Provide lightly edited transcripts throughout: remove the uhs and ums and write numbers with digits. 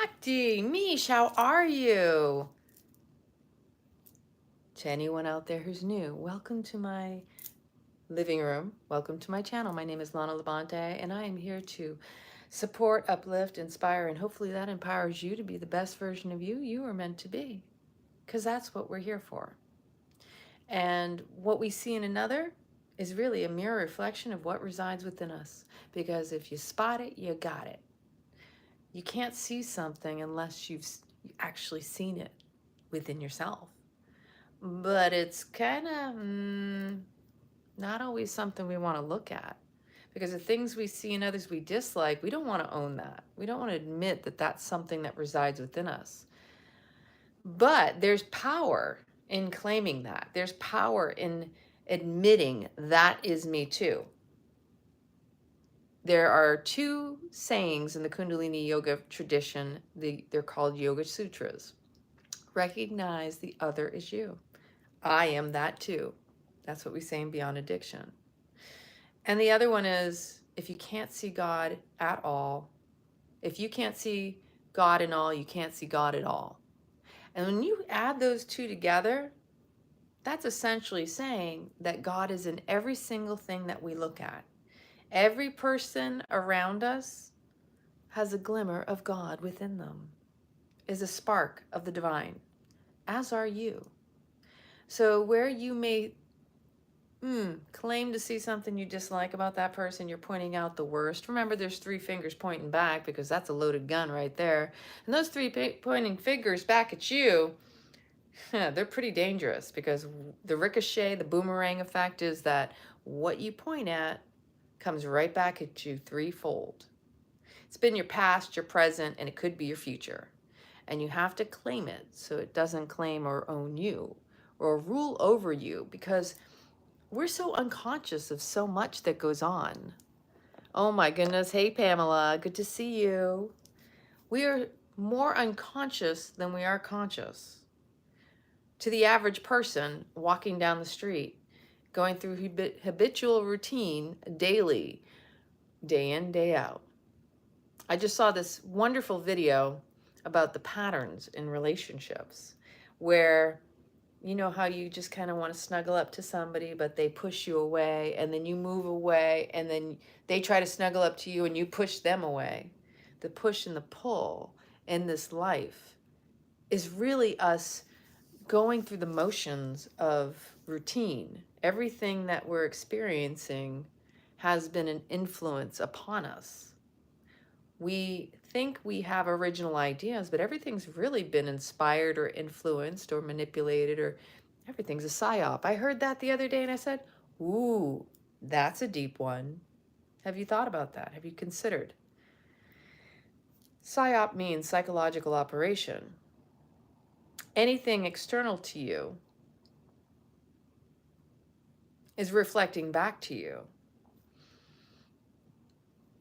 Bhakti, Mish, how are you? To anyone out there who's new, welcome to my living room. Welcome to my channel. My name is Lana Labonte, and I am here to support, uplift, inspire, and hopefully that empowers you to be the best version of you you are meant to be, because that's what we're here for. And what we see in another is really a mirror reflection of what resides within us, because if you spot it, you got it. You can't see something unless you've actually seen it within yourself. But it's kind of not always something we want to look at, because the things we see in others we dislike, we don't want to own that. We don't want to admit that that's something that resides within us. But there's power in claiming that. There's power in admitting that is me too. There are two sayings in the Kundalini Yoga tradition. They're called Yoga Sutras. Recognize the other is you. I am that too. That's what we say in Beyond Addiction. And the other one is, if you can't see God at all, if you can't see God in all, you can't see God at all. And when you add those two together, that's essentially saying that God is in every single thing that we look at. Every person around us has a glimmer of God within them, is a spark of the divine, as are you. So where you may claim to see something you dislike about that person, you're pointing out the worst. Remember, there's three fingers pointing back, because that's a loaded gun right there. And those three pointing fingers back at you, they're pretty dangerous, because the ricochet, the boomerang effect is that what you point at comes right back at you threefold. It's been your past, your present, and it could be your future. And you have to claim it so it doesn't claim or own you or rule over you, because we're so unconscious of so much that goes on. Oh my goodness. Hey, Pamela. Good to see you. We are more unconscious than we are conscious. To the average person walking down the street, going through habitual routine daily, day in, day out. I just saw this wonderful video about the patterns in relationships, where you know how you just kind of want to snuggle up to somebody, but they push you away, and then you move away, and then they try to snuggle up to you and you push them away. The push and the pull in this life is really us going through the motions of routine. Everything that we're experiencing has been an influence upon us. We think we have original ideas, but everything's really been inspired or influenced or manipulated, or everything's a psyop. I heard that the other day and I said, ooh, that's a deep one. Have you thought about that? Have you considered? Psyop means psychological operation. Anything external to you is reflecting back to you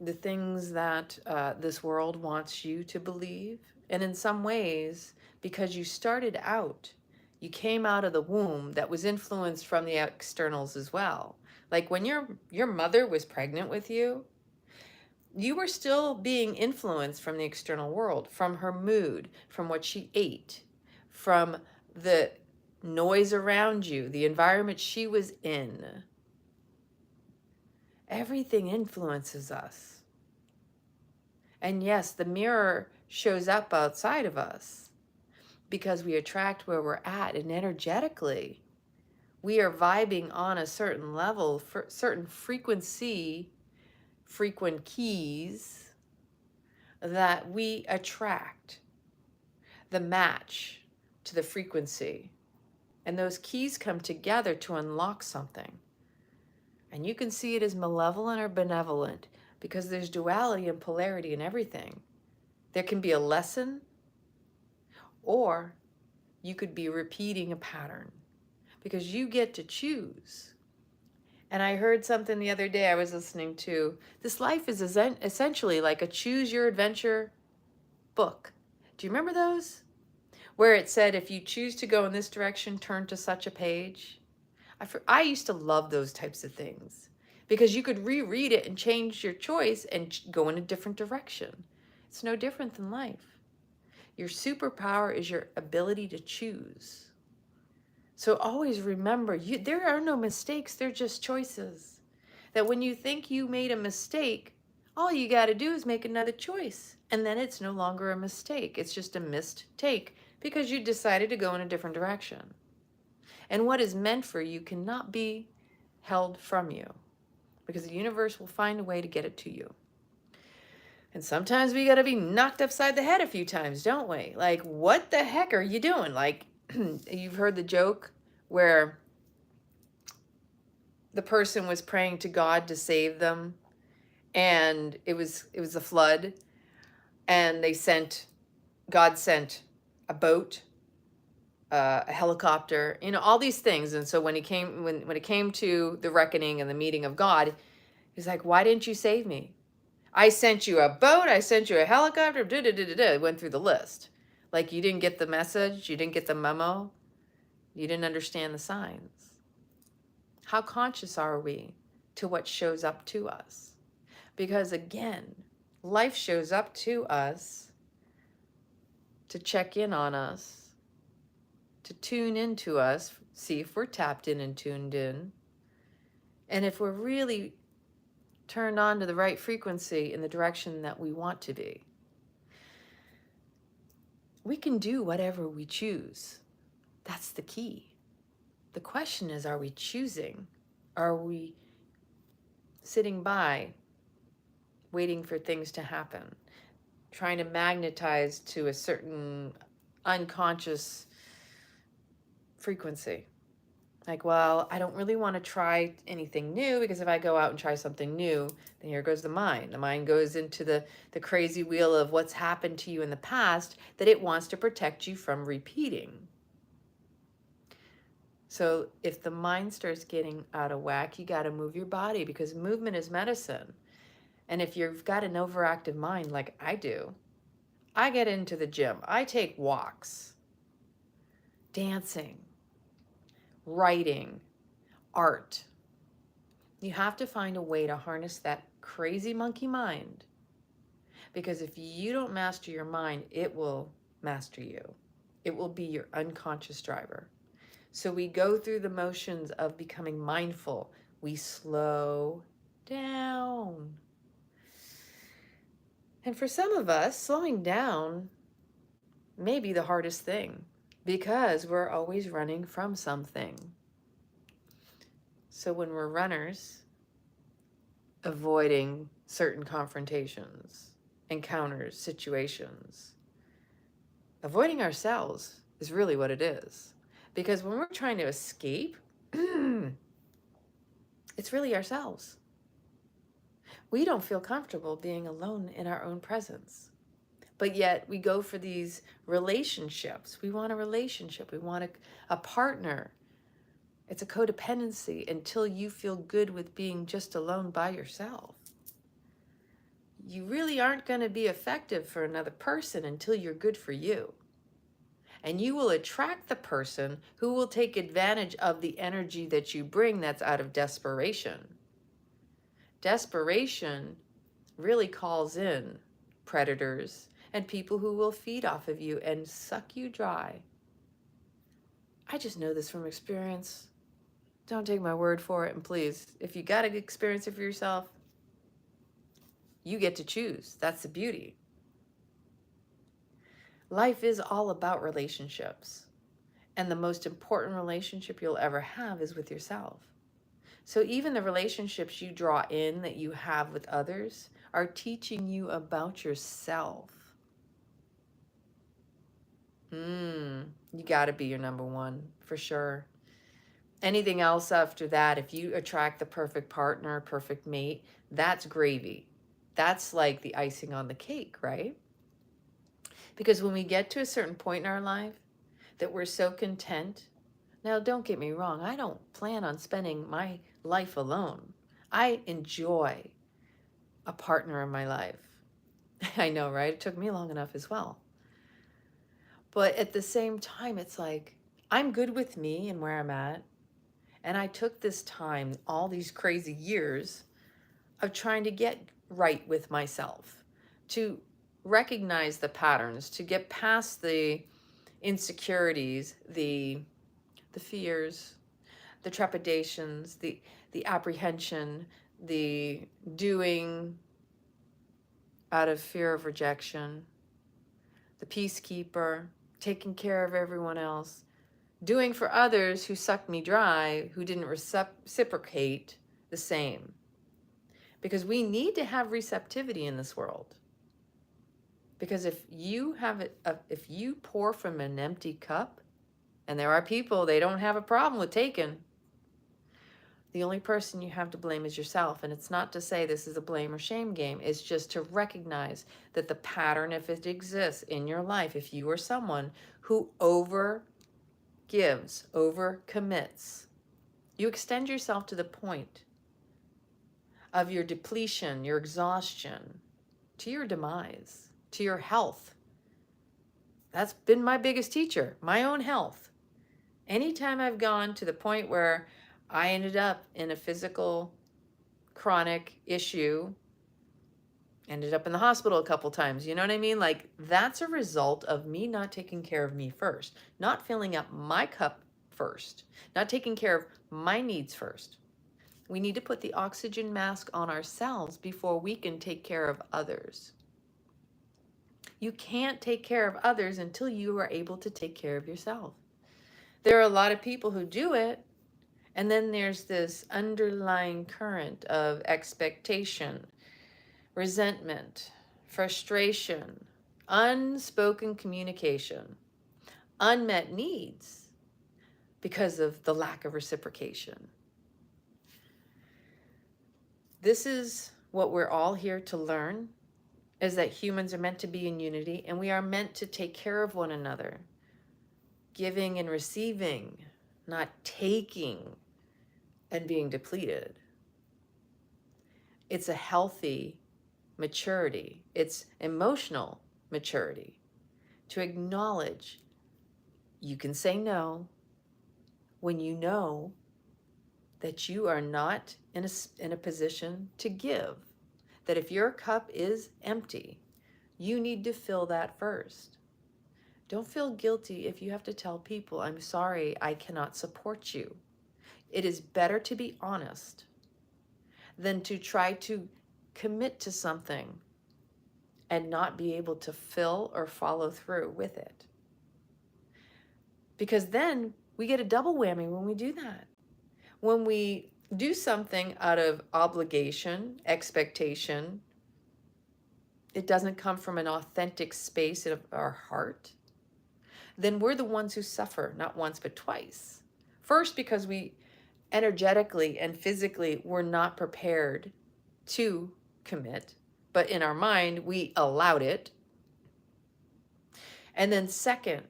the things that this world wants you to believe. And in some ways, because you started out, you came out of the womb that was influenced from the externals as well. Like when your mother was pregnant with you, you were still being influenced from the external world, from her mood, from what she ate, from the noise around you, the environment she was in. Everything influences us. And yes, the mirror shows up outside of us because we attract where we're at, and energetically, we are vibing on a certain level, for certain frequency, frequent keys that we attract the match to the frequency. And those keys come together to unlock something. And you can see it as malevolent or benevolent, because there's duality and polarity in everything. There can be a lesson, or you could be repeating a pattern, because you get to choose. And I heard something the other day I was listening to. This life is essentially like a choose your adventure book. Do you remember those? Where it said, if you choose to go in this direction, turn to such a page. I used to love those types of things, because you could reread it and change your choice and go in a different direction. It's no different than life. Your superpower is your ability to choose. So always remember, there are no mistakes, they're just choices. That when you think you made a mistake, all you got to do is make another choice. And then it's no longer a mistake. It's just a missed take because you decided to go in a different direction. And what is meant for you cannot be held from you because the universe will find a way to get it to you. And sometimes we got to be knocked upside the head a few times, don't we? Like, what the heck are you doing? Like, you've heard the joke where the person was praying to God to save them, and it was a flood, and God sent a boat, a helicopter, all these things. And so when it came to the reckoning and the meeting of God, he's like, why didn't you save me? I sent you a boat, I sent you a helicopter, went through the list. Like, you didn't get the message, you didn't get the memo, you didn't understand the signs. How conscious are we to what shows up to us? Because again, life shows up to us to check in on us, to tune into us, see if we're tapped in and tuned in. And if we're really turned on to the right frequency in the direction that we want to be, we can do whatever we choose. That's the key. The question is, are we choosing? Are we sitting by, waiting for things to happen, trying to magnetize to a certain unconscious frequency? Like, well, I don't really want to try anything new because if I go out and try something new, then here goes the mind. The mind goes into the crazy wheel of what's happened to you in the past that it wants to protect you from repeating. So if the mind starts getting out of whack, you got to move your body because movement is medicine. And if you've got an overactive mind like I do, I get into the gym. I take walks, dancing, writing, art. You have to find a way to harness that crazy monkey mind, because if you don't master your mind, it will master you. It will be your unconscious driver. So we go through the motions of becoming mindful. We slow down. And for some of us, slowing down may be the hardest thing, because we're always running from something. So when we're runners, avoiding certain confrontations, encounters, situations, avoiding ourselves is really what it is. Because when we're trying to escape, it's really ourselves. We don't feel comfortable being alone in our own presence. But yet we go for these relationships. We want a relationship. We want a partner. It's a codependency until you feel good with being just alone by yourself. You really aren't going to be effective for another person until you're good for you. And you will attract the person who will take advantage of the energy that you bring that's out of desperation. Desperation really calls in predators and people who will feed off of you and suck you dry. I just know this from experience. Don't take my word for it. And please, if you got to experience it for yourself, you get to choose. That's the beauty. Life is all about relationships. And the most important relationship you'll ever have is with yourself. So even the relationships you draw in that you have with others are teaching you about yourself. You got to be your number one, for sure. Anything else after that, if you attract the perfect partner, perfect mate, that's gravy. That's like the icing on the cake, right? Because when we get to a certain point in our life that we're so content, now don't get me wrong, I don't plan on spending my life alone. I enjoy a partner in my life. I know, right? It took me long enough as well. But at the same time, it's like, I'm good with me and where I'm at. And I took this time, all these crazy years of trying to get right with myself, to recognize the patterns, to get past the insecurities, the fears, the trepidations, the apprehension, the doing out of fear of rejection, the peacekeeper, taking care of everyone else, doing for others who sucked me dry, who didn't reciprocate the same. Because we need to have receptivity in this world. Because if you have it, if you pour from an empty cup, and there are people, they don't have a problem with taking, the only person you have to blame is yourself. And it's not to say this is a blame or shame game. It's just to recognize that the pattern, if it exists in your life, if you are someone who over gives, over commits, you extend yourself to the point of your depletion, your exhaustion, to your demise, to your health. That's been my biggest teacher, my own health. Anytime I've gone to the point where I ended up in a physical chronic issue, ended up in the hospital a couple times, you know what I mean? Like, that's a result of me not taking care of me first, not filling up my cup first, not taking care of my needs first. We need to put the oxygen mask on ourselves before we can take care of others. You can't take care of others until you are able to take care of yourself. There are a lot of people who do it, and then there's this underlying current of expectation, resentment, frustration, unspoken communication, unmet needs because of the lack of reciprocation. This is what we're all here to learn, is that humans are meant to be in unity, and we are meant to take care of one another, giving and receiving, not taking and being depleted. It's a healthy maturity. It's emotional maturity to acknowledge you can say no when you know that you are not in a position to give. That if your cup is empty, you need to fill that first. Don't feel guilty if you have to tell people, I'm sorry, I cannot support you. It is better to be honest than to try to commit to something and not be able to fill or follow through with it. Because then we get a double whammy when we do that. When we do something out of obligation, expectation, it doesn't come from an authentic space of our heart, then we're the ones who suffer, not once but twice. First, because we energetically and physically were not prepared to commit, but in our mind we allowed it. And then second,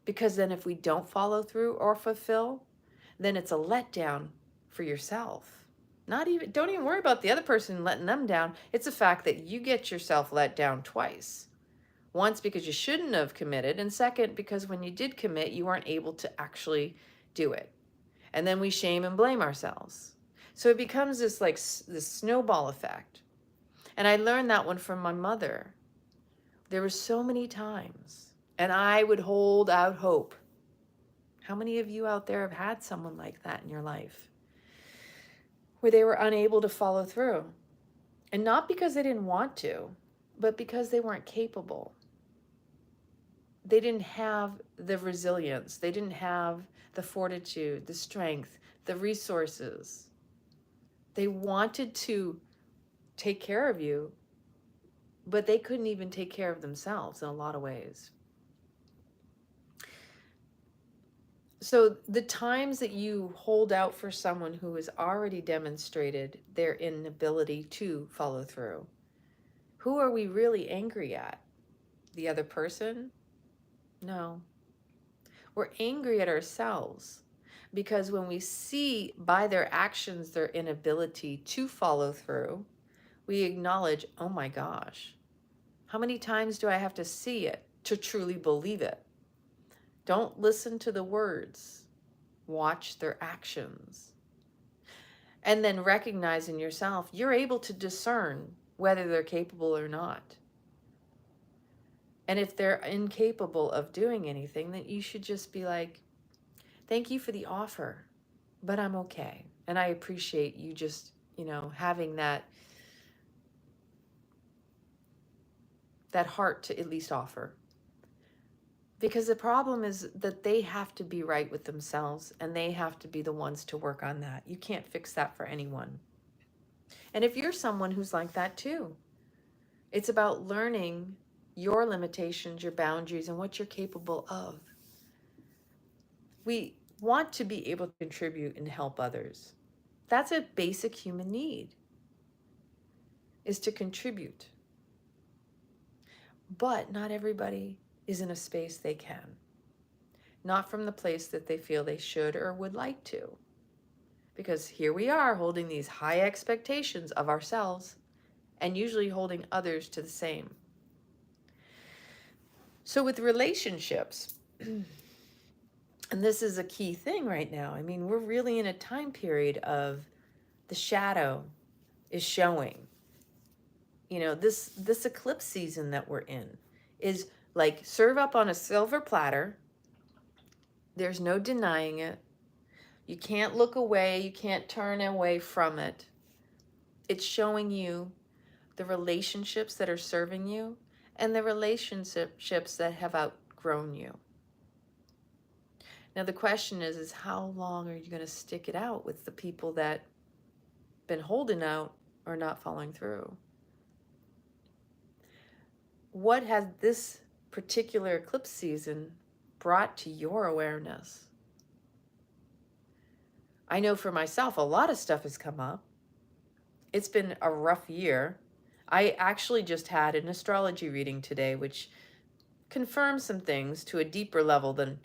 because then if we don't follow through or fulfill, then it's a letdown for yourself. Don't even worry about the other person letting them down. It's the fact that you get yourself let down twice. Once because you shouldn't have committed, and second because when you did commit, you weren't able to actually do it. And then we shame and blame ourselves. So it becomes this this snowball effect. And I learned that one from my mother. There were so many times, and I would hold out hope. How many of you out there have had someone like that in your life, where they were unable to follow through? And not because they didn't want to, but because they weren't capable. They didn't have the resilience. They didn't have the fortitude, the strength, the resources. They wanted to take care of you, but they couldn't even take care of themselves in a lot of ways. So the times that you hold out for someone who has already demonstrated their inability to follow through, who are we really angry at? The other person? No. We're angry at ourselves because when we see by their actions their inability to follow through, we acknowledge, oh my gosh, how many times do I have to see it to truly believe it? Don't listen to the words. Watch their actions. And then recognize in yourself, you're able to discern whether they're capable or not. And if they're incapable of doing anything, then you should just be like, thank you for the offer, but I'm okay. And I appreciate you just, having that heart to at least offer. Because the problem is that they have to be right with themselves, and they have to be the ones to work on that. You can't fix that for anyone. And if you're someone who's like that too, it's about learning your limitations, your boundaries, and what you're capable of. We want to be able to contribute and help others. That's a basic human need, is to contribute. But not everybody is in a space they can. Not from the place that they feel they should or would like to. Because here we are holding these high expectations of ourselves and usually holding others to the same. So with relationships, and this is a key thing right now. I mean, we're really in a time period of the shadow is showing. This eclipse season that we're in is like serve up on a silver platter. There's no denying it. You can't look away. You can't turn away from it. It's showing you the relationships that are serving you and the relationships that have outgrown you. Now the question is how long are you going to stick it out with the people that been holding out or not following through? What has this particular eclipse season brought to your awareness? I know for myself, a lot of stuff has come up. It's been a rough year. I actually just had an astrology reading today, which confirmed some things to a deeper level than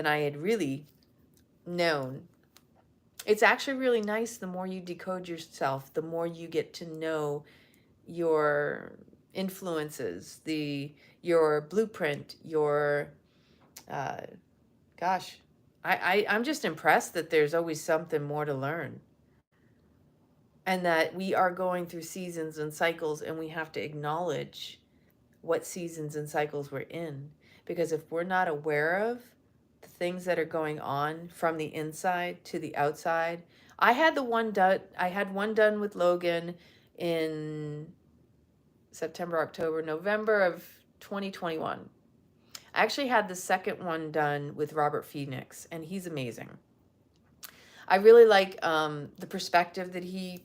I had really known. It's actually really nice. The more you decode yourself, the more you get to know your influences, your blueprint, your I'm just impressed that there's always something more to learn, and that we are going through seasons and cycles, and we have to acknowledge what seasons and cycles we're in, because if we're not aware of the things that are going on from the inside to the outside. I had one done with Logan in September, October, November of 2021. I actually had the second one done with Robert Phoenix, and he's amazing. I really like the perspective that he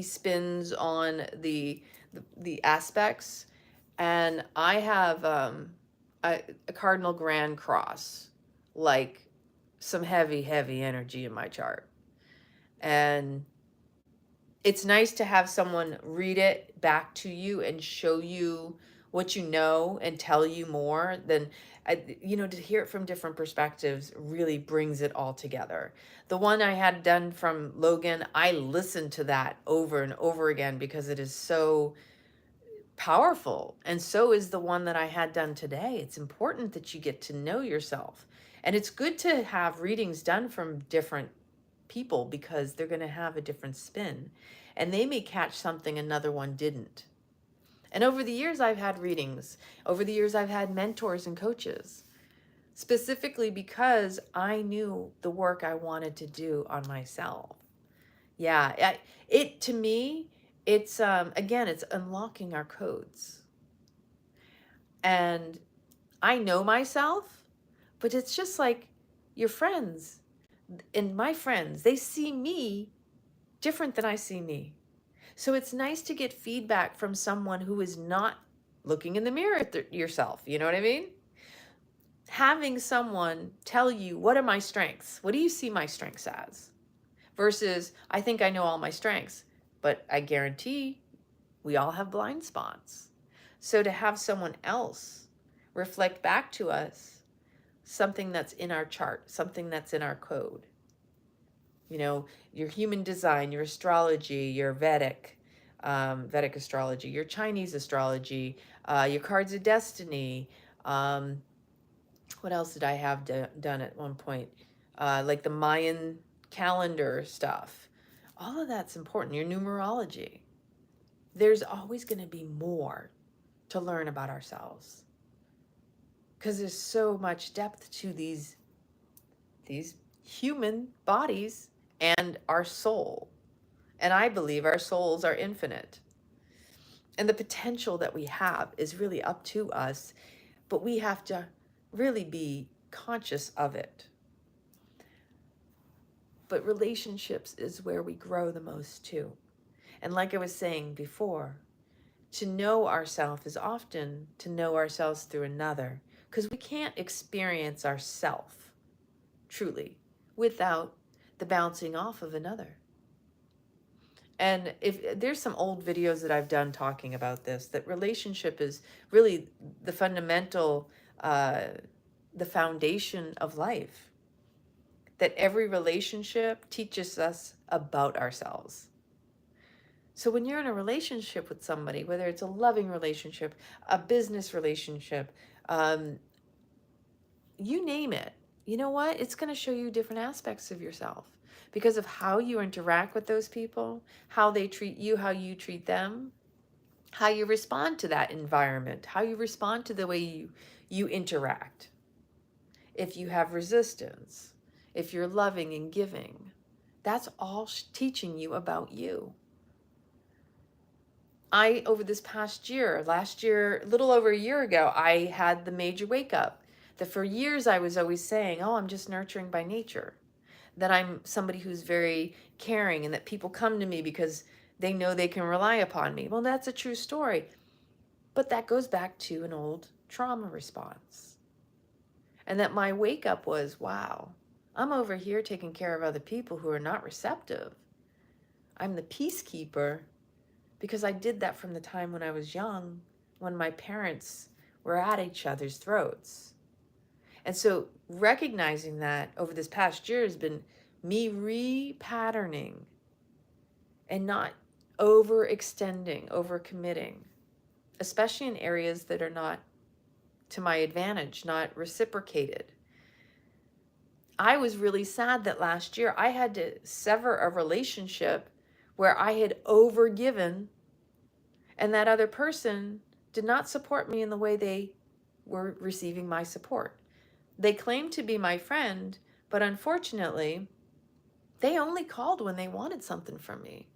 spins on the aspects. And I have a cardinal grand cross, like some heavy energy in my chart. And it's nice to have someone read it back to you and show you what you know and tell you more than, to hear it from different perspectives really brings it all together. The one I had done from Logan, I listened to that over and over again because it is so powerful. And so is the one that I had done today. It's important that you get to know yourself. And it's good to have readings done from different people because they're going to have a different spin. And they may catch something another one didn't. And over the years, I've had readings. Over the years, I've had mentors and coaches, specifically because I knew the work I wanted to do on myself. Yeah, to me, it's, again, it's unlocking our codes. And I know myself, but it's just like your friends and my friends, they see me different than I see me. So it's nice to get feedback from someone who is not looking in the mirror at yourself. You know what I mean? Having someone tell you, what are my strengths? What do you see my strengths as? Versus, I think I know all my strengths, but I guarantee we all have blind spots. So to have someone else reflect back to us something that's in our chart, something that's in our code, your human design, your astrology, your Vedic astrology, your Chinese astrology, your cards of destiny. What else did I have done at one point? Like the Mayan calendar stuff. All of that's important. Your numerology. There's always going to be more to learn about ourselves. because there's so much depth to these human bodies and our soul. And I believe our souls are infinite. And the potential that we have is really up to us, but we have to really be conscious of it. But relationships is where we grow the most too. And like I was saying before, to know ourselves is often to know ourselves through another, because we can't experience ourself truly without the bouncing off of another. And if there's some old videos that I've done talking about this, that relationship is really the fundamental, the foundation of life. That every relationship teaches us about ourselves. So when you're in a relationship with somebody, whether it's a loving relationship, a business relationship, you name it, you know what? It's going to show you different aspects of yourself because of how you interact with those people, how they treat you, how you treat them, how you respond to that environment, how you respond to the way you interact. If you have resistance, if you're loving and giving, that's all teaching you about you. Over this past year, last year, a little over a year ago, I had the major wake up that for years I was always saying, oh, I'm just nurturing by nature. That I'm somebody who's very caring and that people come to me because they know they can rely upon me. Well, that's a true story. But that goes back to an old trauma response. And that my wake up was, wow, I'm over here taking care of other people who are not receptive. I'm the peacekeeper because I did that from the time when I was young, when my parents were at each other's throats. And so recognizing that over this past year has been me repatterning and not overextending, overcommitting, especially in areas that are not to my advantage, not reciprocated. I was really sad that last year I had to sever a relationship where I had overgiven and that other person did not support me in the way they were receiving my support. They claimed to be my friend, but unfortunately, they only called when they wanted something from me.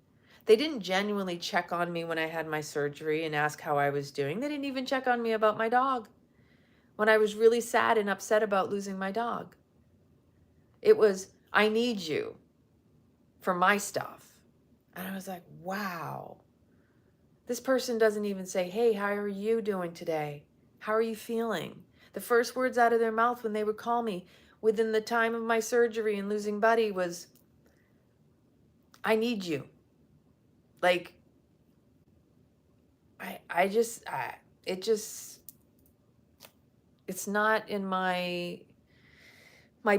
They didn't genuinely check on me when I had my surgery and ask how I was doing. They didn't even check on me about my dog when I was really sad and upset about losing my dog. It was, I need you for my stuff. And I was like, wow. This person doesn't even say, hey, how are you doing today? How are you feeling? The first words out of their mouth when they would call me within the time of my surgery and losing Buddy was, I need you. Like, it's not in my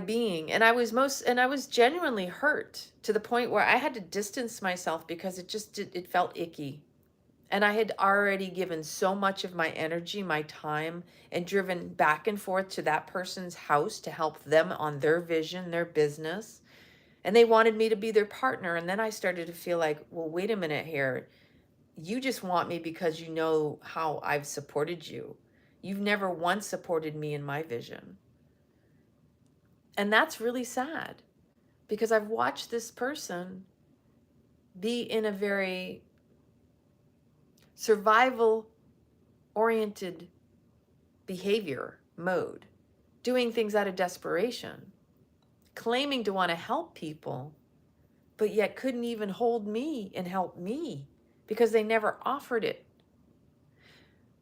being. And I was genuinely hurt to the point where I had to distance myself because it felt icky. And I had already given so much of my energy, my time, and driven back and forth to that person's house to help them on their vision, their business. And they wanted me to be their partner. And then I started to feel like, well, wait a minute here. You just want me because you know how I've supported you. You've never once supported me in my vision. And that's really sad because I've watched this person be in a very survival-oriented behavior mode, doing things out of desperation, claiming to want to help people, but yet couldn't even hold me and help me because they never offered it.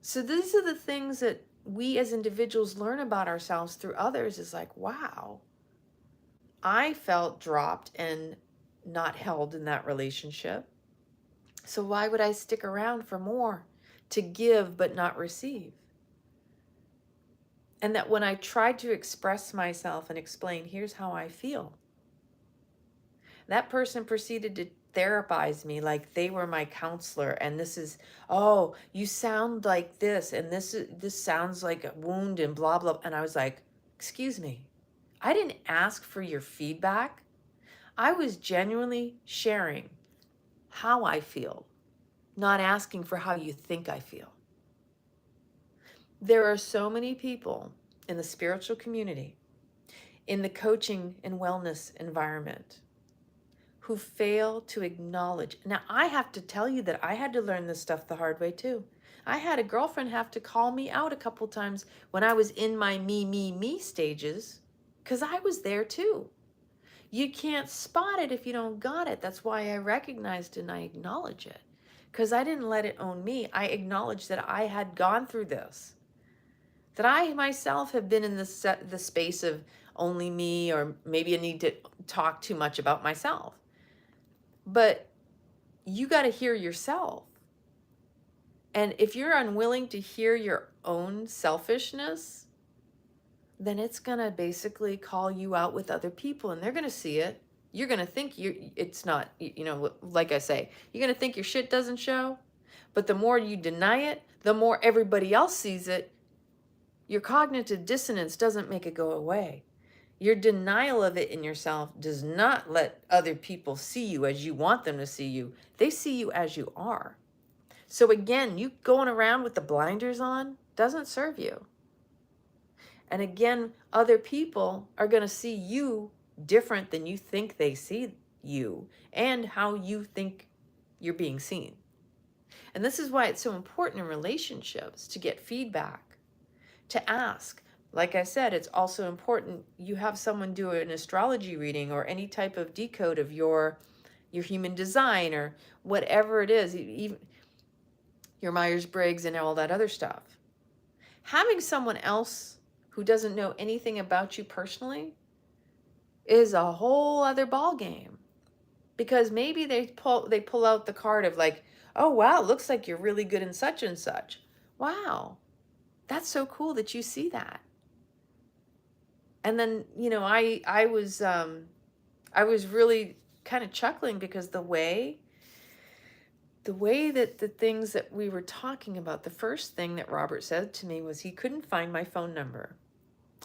So these are the things that we as individuals learn about ourselves through others is like, wow, I felt dropped and not held in that relationship. So why would I stick around for more to give but not receive? And that when I tried to express myself and explain, here's how I feel, that person proceeded to therapize me like they were my counselor. And this is, oh, you sound like this, and this sounds like a wound and blah, blah. And I was like, excuse me, I didn't ask for your feedback. I was genuinely sharing how I feel, not asking for how you think I feel. There are so many people in the spiritual community, in the coaching and wellness environment, who fail to acknowledge. Now, I have to tell you that I had to learn this stuff the hard way too. I had a girlfriend have to call me out a couple times when I was in my me stages, because I was there too. You can't spot it if you don't got it. That's why I recognized and I acknowledge it, because I didn't let it own me. I acknowledged that I had gone through this, that I myself have been in the space of only me, or maybe I need to talk too much about myself. But you got to hear yourself. And if you're unwilling to hear your own selfishness, then it's going to basically call you out with other people, and they're going to see it. You're going to think it's not, like I say, you're going to think your shit doesn't show. But the more you deny it, the more everybody else sees it. Your cognitive dissonance doesn't make it go away. Your denial of it in yourself does not let other people see you as you want them to see you. They see you as you are. So again, you going around with the blinders on doesn't serve you. And again, other people are going to see you different than you think they see you, and how you think you're being seen. And this is why it's so important in relationships to get feedback, to ask. Like I said, it's also important you have someone do an astrology reading or any type of decode of your human design or whatever it is, even your Myers-Briggs and all that other stuff. Having someone else who doesn't know anything about you personally is a whole other ball game, because maybe they pull out the card of like, oh wow, looks like you're really good in such and such. Wow, that's so cool that you see that. And then, I was really kind of chuckling, because the way that the things that we were talking about, the first thing that Robert said to me was he couldn't find my phone number.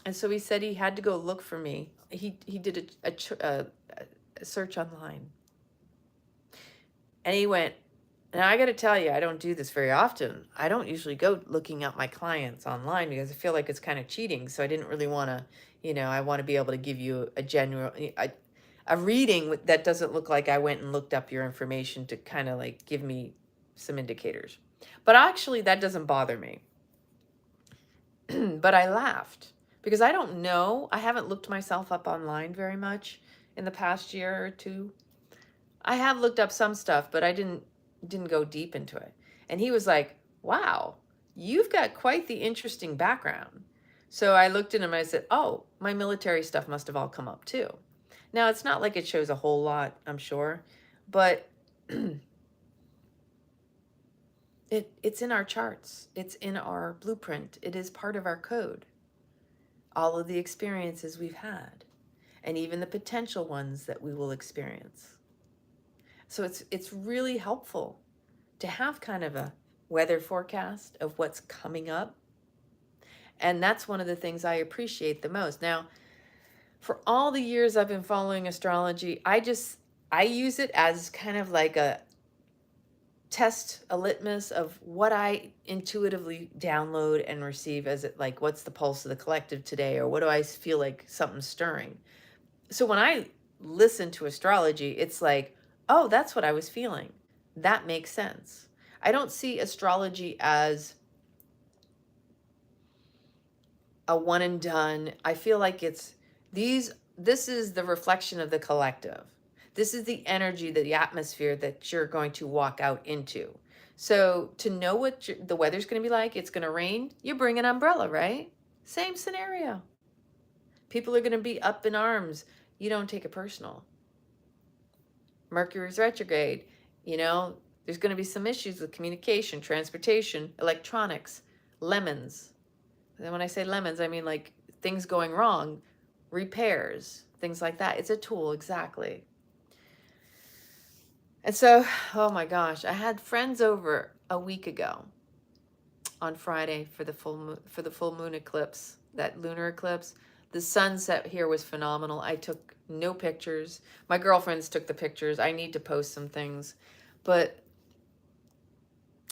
And so he said he had to go look for me. He did a search online. And he went, now I got to tell you, I don't do this very often. I don't usually go looking up my clients online, because I feel like it's kind of cheating. So I didn't really want to, I want to be able to give you a reading that doesn't look like I went and looked up your information to kind of like give me some indicators. But actually that doesn't bother me. But I laughed, because I don't know. I haven't looked myself up online very much in the past year or two. I have looked up some stuff, but I didn't go deep into it. And he was like, wow, you've got quite the interesting background. So I looked at him and I said, oh, my military stuff must have all come up too. Now, it's not like it shows a whole lot, I'm sure, but it's in our charts. It's in our blueprint. It is part of our code. All of the experiences we've had, and even the potential ones that we will experience. So it's really helpful to have kind of a weather forecast of what's coming up. And that's one of the things I appreciate the most. Now, for all the years I've been following astrology, I use it as kind of like a test, a litmus of what I intuitively download and receive as it, like, what's the pulse of the collective today, or what do I feel like something's stirring. So when I listen to astrology, it's like, oh, that's what I was feeling. That makes sense. I don't see astrology as a one and done. I feel like this is the reflection of the collective. This is the energy, the atmosphere that you're going to walk out into. So to know what the weather's going to be like, it's going to rain, you bring an umbrella, right? Same scenario. People are going to be up in arms. You don't take it personal. Mercury's retrograde, there's going to be some issues with communication, transportation, electronics, lemons. And when I say lemons, I mean like things going wrong, repairs, things like that. It's a tool, exactly. And so, oh my gosh, I had friends over a week ago on Friday for the full moon eclipse, that lunar eclipse. The sunset here was phenomenal. I took no pictures. My girlfriends took the pictures. I need to post some things. But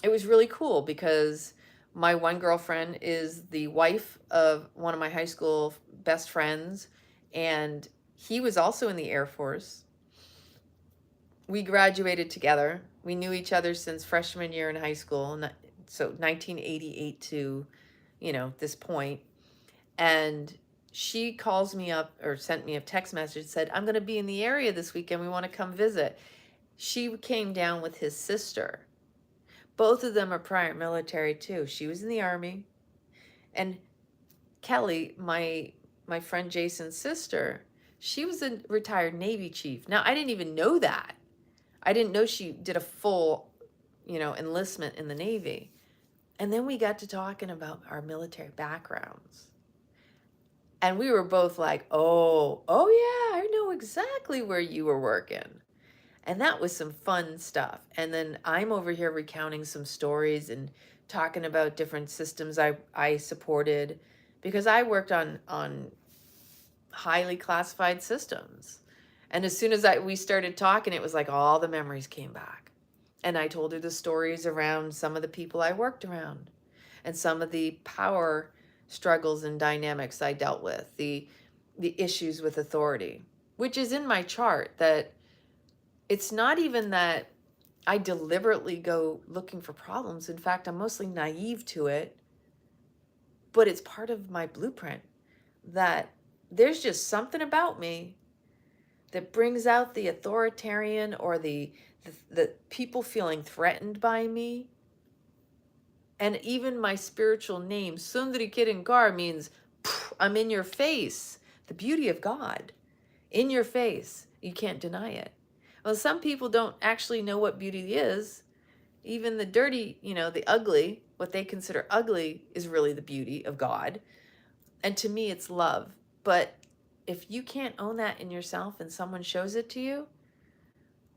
it was really cool because My one girlfriend is the wife of one of my high school best friends, and he was also in the Air Force. We graduated together. We knew each other since freshman year in high school, so 1988 to, this point. And she calls me up or sent me a text message, said, I'm going to be in the area this weekend. We want to come visit. She came down with his sister. Both of them are prior military too. She was in the Army. And Kelly, my friend Jason's sister, she was a retired Navy chief. Now, I didn't even know that. I didn't know she did a full, enlistment in the Navy. And then we got to talking about our military backgrounds. And we were both like, oh yeah, I know exactly where you were working. And that was some fun stuff. And then I'm over here recounting some stories and talking about different systems I supported, because I worked on highly classified systems. And as soon as we started talking, it was like all the memories came back. And I told her the stories around some of the people I worked around and some of the power struggles and dynamics I dealt with, the issues with authority, which is in my chart. That it's not even that I deliberately go looking for problems. In fact, I'm mostly naive to it, but it's part of my blueprint that there's just something about me that brings out the authoritarian or the people feeling threatened by me. And even my spiritual name, 𝐒𝐚𝐬𝐬𝐿, means I'm in your face. The beauty of God, in your face. You can't deny it. Well, some people don't actually know what beauty is. Even the dirty, the ugly, what they consider ugly is really the beauty of God. And to me, it's love. But if you can't own that in yourself and someone shows it to you,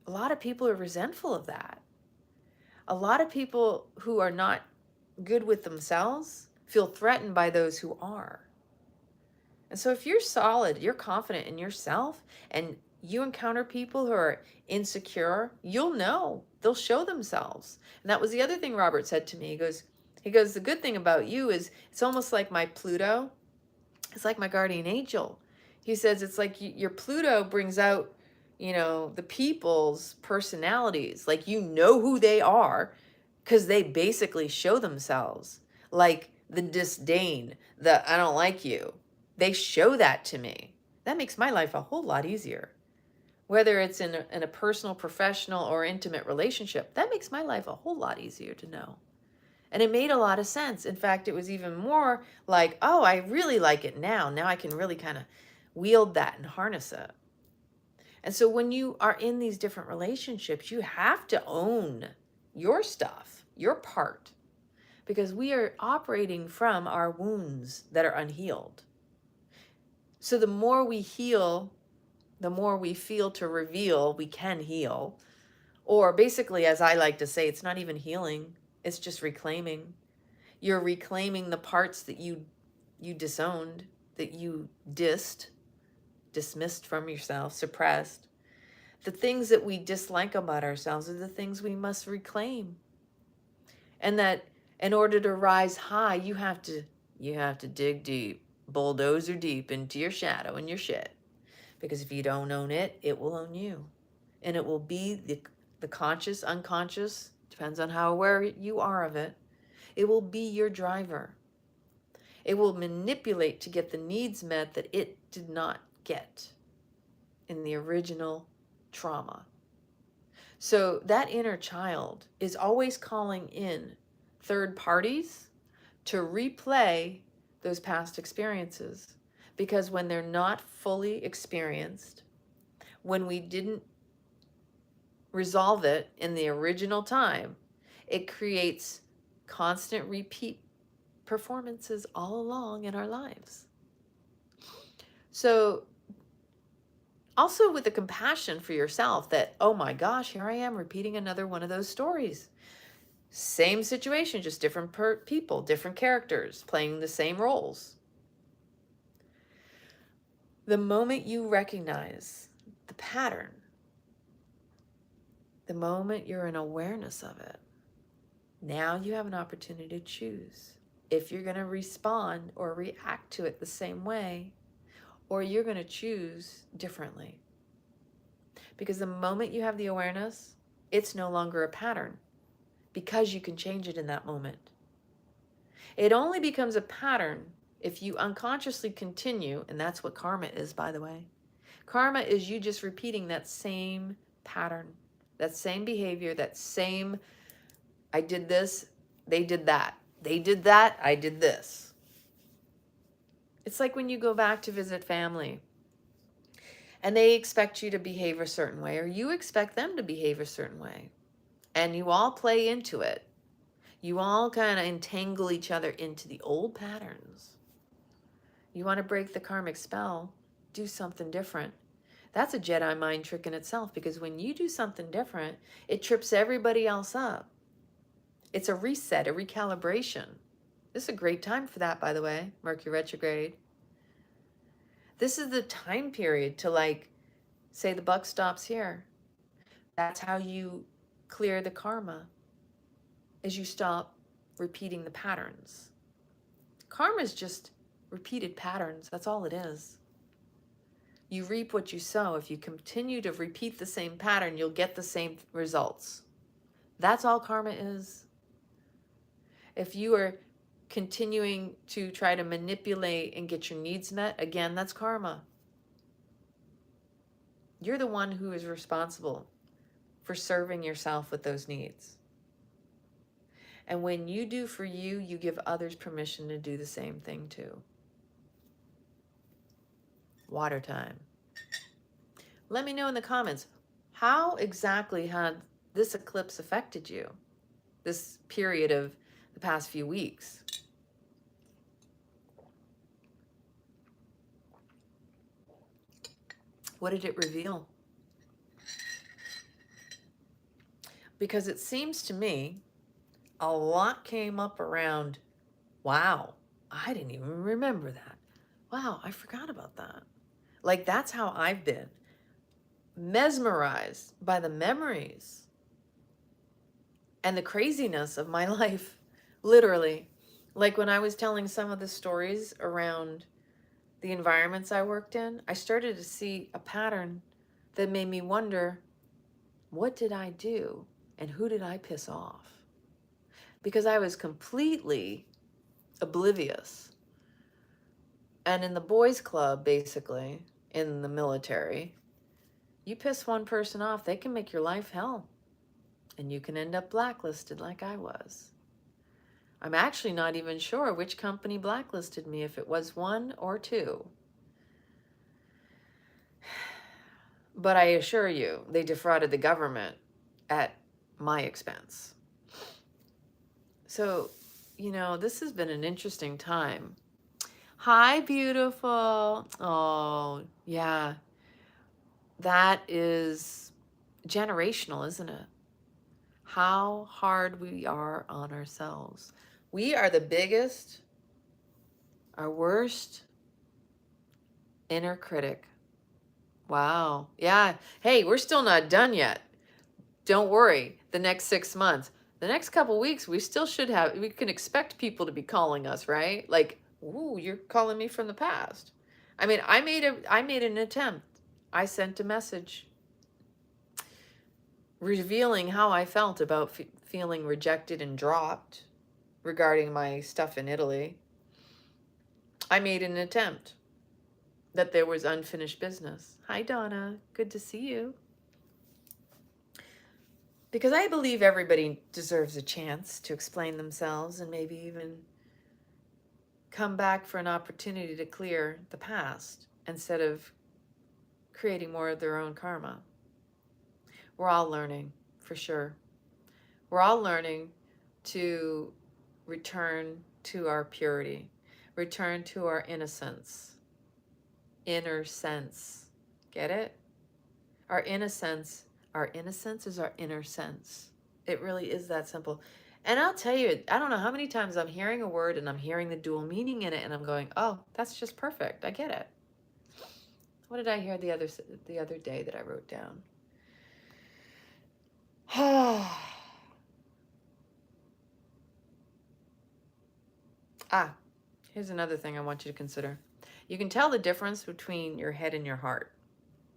a lot of people are resentful of that. A lot of people who are not good with themselves feel threatened by those who are. And so if you're solid, you're confident in yourself, and you encounter people who are insecure, you'll know. They'll show themselves. And that was the other thing Robert said to me. He goes, the good thing about you is it's almost like my Pluto. It's like my guardian angel. He says it's like your Pluto brings out, the people's personalities. Like, who they are, because they basically show themselves. Like the disdain, the I don't like you. They show that to me. That makes my life a whole lot easier. Whether it's in a personal, professional, or intimate relationship, that makes my life a whole lot easier to know. And it made a lot of sense. In fact, it was even more like, oh, I really like it now. Now I can really kind of wield that and harness it. And so when you are in these different relationships, you have to own your stuff, your part, because we are operating from our wounds that are unhealed. So the more we heal, the more we feel to reveal we can heal. Or basically, as I like to say, it's not even healing. It's just reclaiming. You're reclaiming the parts that you disowned, that you dismissed from yourself, suppressed. The things that we dislike about ourselves are the things we must reclaim. And that in order to rise high, you have to dig deep, bulldozer deep into your shadow and your shit. Because if you don't own it, it will own you. And it will be the conscious, unconscious, depends on how aware you are of it. It will be your driver. It will manipulate to get the needs met that it did not get in the original trauma. So that inner child is always calling in third parties to replay those past experiences. Because when they're not fully experienced, when we didn't resolve it in the original time, it creates constant repeat performances all along in our lives. So also with the compassion for yourself that, oh my gosh, here I am repeating another one of those stories. Same situation, just different people, different characters playing the same roles. The moment you recognize the pattern, the moment you're in awareness of it, Now you have an opportunity to choose if you're going to respond or react to it the same way, or you're going to choose differently. Because the moment you have the awareness, it's no longer a pattern, because you can change it in that moment. It only becomes a pattern if you unconsciously continue, and that's what karma is, by the way. Karma is you just repeating that same pattern, that same behavior, that same, I did this, they did that. They did that, I did this. It's like when you go back to visit family and they expect you to behave a certain way, or you expect them to behave a certain way, and you all play into it. You all kind of entangle each other into the old patterns. You want to break the karmic spell, do something different. That's a Jedi mind trick in itself, because when you do something different, it trips everybody else up. It's a reset, a recalibration. This is a great time for that, by the way, Mercury retrograde. This is the time period to, like, say the buck stops here. That's how you clear the karma, is you stop repeating the patterns. Karma is just repeated patterns. That's all it is. You reap what you sow. If you continue to repeat the same pattern, you'll get the same results. That's all karma is. If you are continuing to try to manipulate and get your needs met, again, that's karma. You're the one who is responsible for serving yourself with those needs. And when you do for you, you give others permission to do the same thing too. Water time. Let me know in the comments, how exactly had this eclipse affected you, this period of the past few weeks? What did it reveal? Because it seems to me a lot came up around, wow, I didn't even remember that. Wow, I forgot about that. Like, that's how I've been. Mesmerized by the memories and the craziness of my life, literally. Like when I was telling some of the stories around the environments I worked in, I started to see a pattern that made me wonder, what did I do and who did I piss off? Because I was completely oblivious. And in the boys' club, basically, in the military, you piss one person off, they can make your life hell. And you can end up blacklisted like I was. I'm actually not even sure which company blacklisted me, if it was one or two. But I assure you, they defrauded the government at my expense. So, you know, this has been an interesting time. Hi, beautiful. Oh, yeah. That is generational, isn't it? How hard we are on ourselves. We are the biggest, our worst inner critic. Wow. Yeah. Hey, we're still not done yet. Don't worry. The next 6 months, the next couple weeks, we still should have, we can expect people to be calling us, right? Like, ooh, you're calling me from the past. I mean, I made an attempt. I sent a message revealing how I felt about feeling rejected and dropped regarding my stuff in Italy. I made an attempt that there was unfinished business. Hi, Donna. Good to see you. Because I believe everybody deserves a chance to explain themselves and maybe even come back for an opportunity to clear the past instead of creating more of their own karma. We're all learning, for sure. We're all learning to return to our purity, return to our innocence, inner sense. Get it? Our innocence is our inner sense. It really is that simple. And I'll tell you, I don't know how many times I'm hearing a word and I'm hearing the dual meaning in it and I'm going, oh, that's just perfect. I get it. What did I hear the other day that I wrote down? Ah, here's another thing I want you to consider. You can tell the difference between your head and your heart,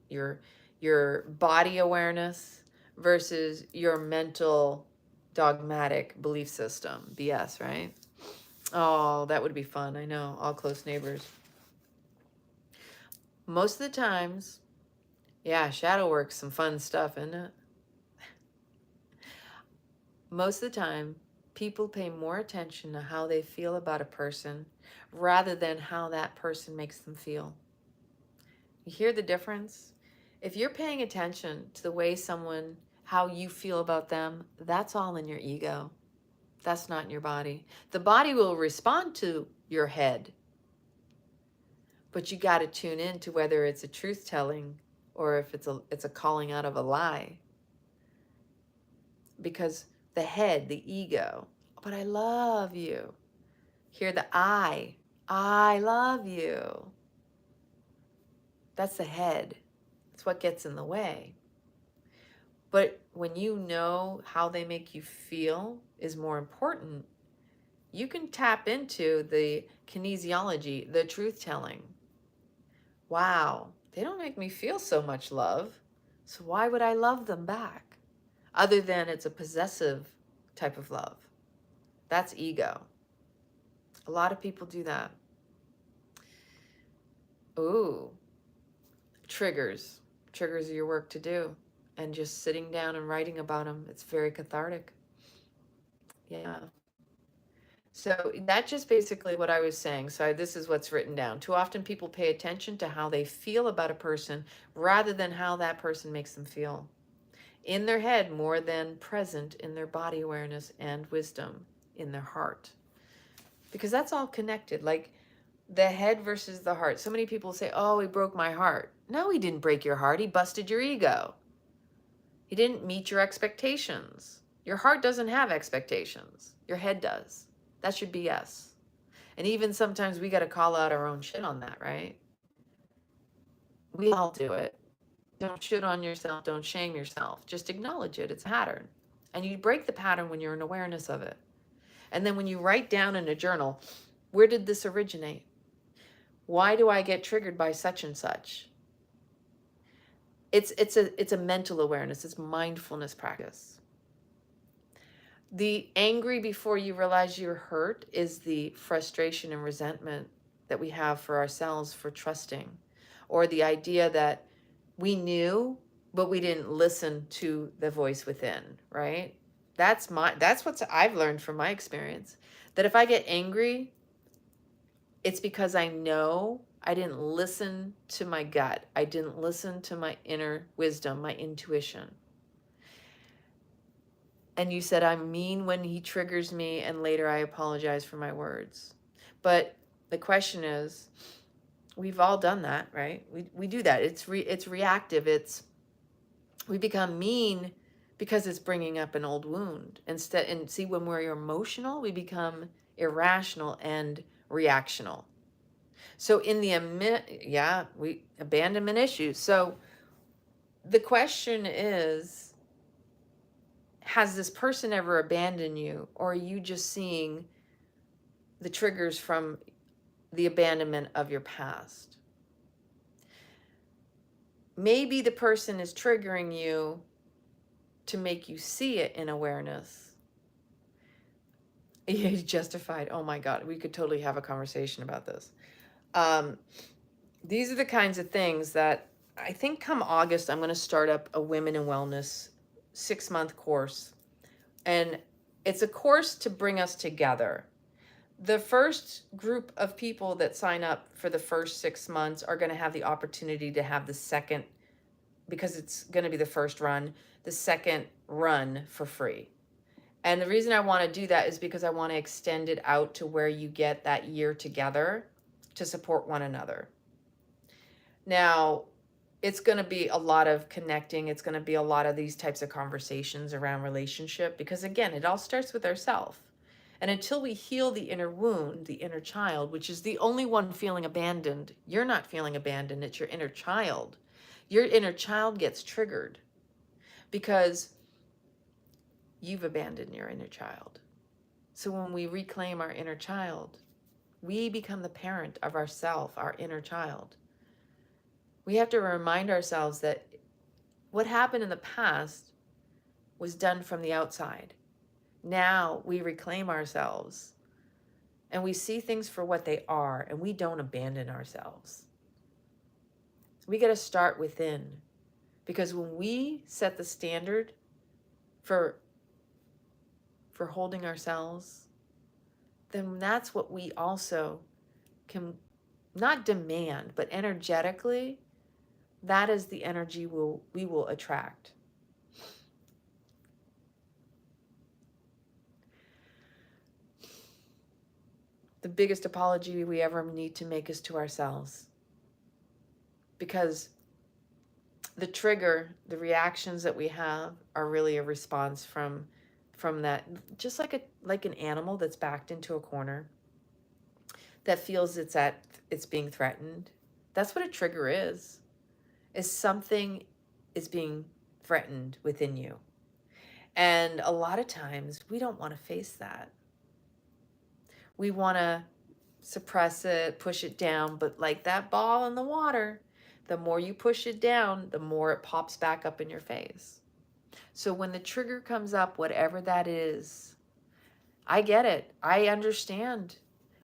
your body awareness versus your mental dogmatic belief system, BS, right? Oh, that would be fun. I know, all close neighbors. Most of the times, yeah, shadow work's some fun stuff, isn't it? Most of the time, people pay more attention to how they feel about a person rather than how that person makes them feel. You hear the difference? If you're paying attention to the way someone, how you feel about them, that's all in your ego. That's not in your body. The body will respond to your head, but you got to tune in to whether it's a truth telling or if it's a calling out of a lie. Because the head, the ego, but I love you. Hear the I love you. That's the head. It's what gets in the way. But when you know how they make you feel is more important, you can tap into the kinesiology, the truth telling. Wow, they don't make me feel so much love, so why would I love them back? Other than it's a possessive type of love. That's ego. A lot of people do that. Ooh, triggers. Triggers are your work to do. And just sitting down and writing about them, it's very cathartic. Yeah. So that's just basically what I was saying. So this is what's written down. Too often people pay attention to how they feel about a person rather than how that person makes them feel. In their head more than present in their body awareness and wisdom in their heart. Because that's all connected. Like the head versus the heart. So many people say, oh, he broke my heart. No, he didn't break your heart. He busted your ego. He didn't meet your expectations. Your heart doesn't have expectations. Your head does. That's your BS. And even sometimes we got to call out our own shit on that, right? We all do it. Don't shit on yourself. Don't shame yourself. Just acknowledge it. It's a pattern. And you break the pattern when you're in awareness of it. And then when you write down in a journal, where did this originate? Why do I get triggered by such and such? It's a mental awareness. It's mindfulness practice. The angry before you realize you're hurt is the frustration and resentment that we have for ourselves for trusting, or the idea that we knew, but we didn't listen to the voice within, right? That's what I've learned from my experience, that if I get angry, it's because I know I didn't listen to my gut. I didn't listen to my inner wisdom, my intuition. And you said I'm mean when he triggers me, and later I apologize for my words. But the question is, we've all done that, right? We do that. It's reactive. We become mean because it's bringing up an old wound. And see, when we're emotional, we become irrational and reactional. So in the abandonment issues. So the question is, has this person ever abandoned you, or are you just seeing the triggers from the abandonment of your past? Maybe the person is triggering you to make you see it in awareness. Yeah, justified. Oh my God, we could totally have a conversation about this. These are the kinds of things that I think come August, I'm going to start up a Women in Wellness 6-month course. And it's a course to bring us together. The first group of people that sign up for the first 6 months are going to have the opportunity to have the second, because it's going to be the first run, the second run for free. And the reason I want to do that is because I want to extend it out to where you get that year together to support one another. Now, it's going to be a lot of connecting. It's going to be a lot of these types of conversations around relationship, because again, it all starts with ourselves. And until we heal the inner wound, the inner child, which is the only one feeling abandoned, you're not feeling abandoned, it's your inner child. Your inner child gets triggered because you've abandoned your inner child. So when we reclaim our inner child, We become the parent of ourself, our inner child. We have to remind ourselves that what happened in the past was done from the outside. Now we reclaim ourselves and we see things for what they are, and we don't abandon ourselves. We got to start within, because when we set the standard for holding ourselves, then that's what we also can not demand, but energetically, that is the energy we will attract. The biggest apology we ever need to make is to ourselves. Because the trigger, the reactions that we have are really a response from that, just like an animal that's backed into a corner that feels it's being threatened. That's what a trigger is something is being threatened within you. And a lot of times we don't want to face that. We want to suppress it, push it down, but like that ball in the water, the more you push it down, the more it pops back up in your face. So when the trigger comes up, whatever that is, I get it. I understand.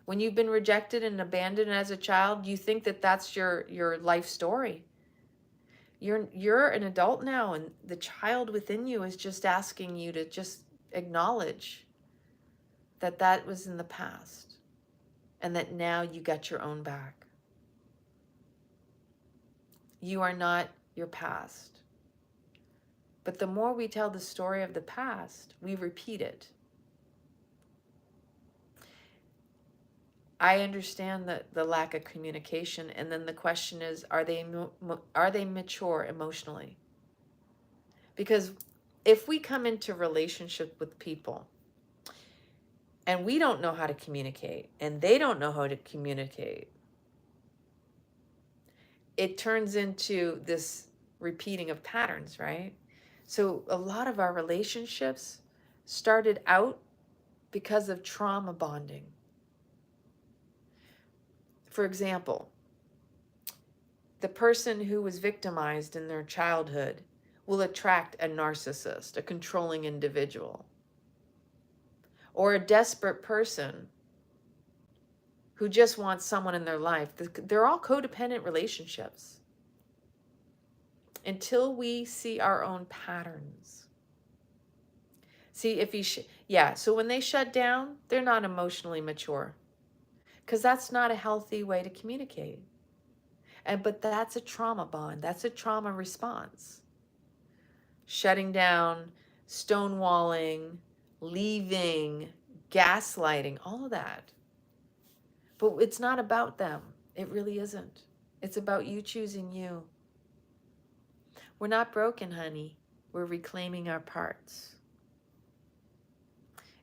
When you've been rejected and abandoned as a child, you think that that's your life story. You're an adult now, and the child within you is just asking you to just acknowledge that that was in the past and that now you got your own back. You are not your past. But the more we tell the story of the past, we repeat it. I understand the lack of communication, and then the question is, are they mature emotionally? Because if we come into relationship with people and we don't know how to communicate and they don't know how to communicate, it turns into this repeating of patterns, right? So a lot of our relationships started out because of trauma bonding. For example, the person who was victimized in their childhood will attract a narcissist, a controlling individual, or a desperate person who just wants someone in their life. They're all codependent relationships. Until we see our own patterns. See, if you, so when they shut down, they're not emotionally mature. Because that's not a healthy way to communicate. But that's a trauma bond. That's a trauma response. Shutting down, stonewalling, leaving, gaslighting, all of that. But it's not about them. It really isn't. It's about you choosing you. We're not broken, honey. We're reclaiming our parts.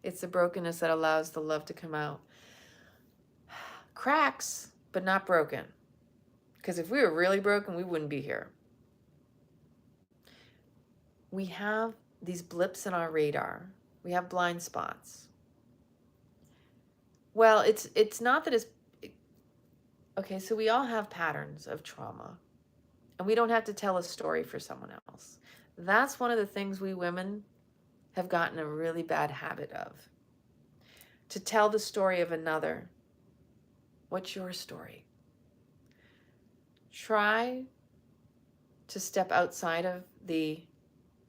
It's the brokenness that allows the love to come out. Cracks, but not broken. Because if we were really broken, we wouldn't be here. We have these blips in our radar. We have blind spots. Well, it's not that it's... Okay, so we all have patterns of trauma. And we don't have to tell a story for someone else. That's one of the things we women have gotten a really bad habit of. To tell the story of another. What's your story? Try to step outside of the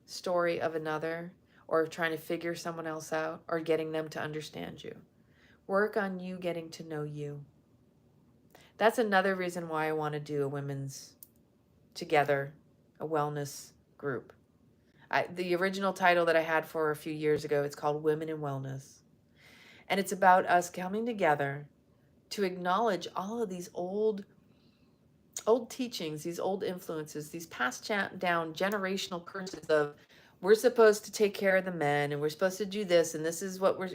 story of another, or trying to figure someone else out, or getting them to understand you. Work on you getting to know you. That's another reason why I want to do a women's together, a wellness group. The original title that I had for a few years ago, it's called Women in Wellness. And it's about us coming together to acknowledge all of these old teachings, these old influences, these passed down generational curses of we're supposed to take care of the men and we're supposed to do this and this is what we're,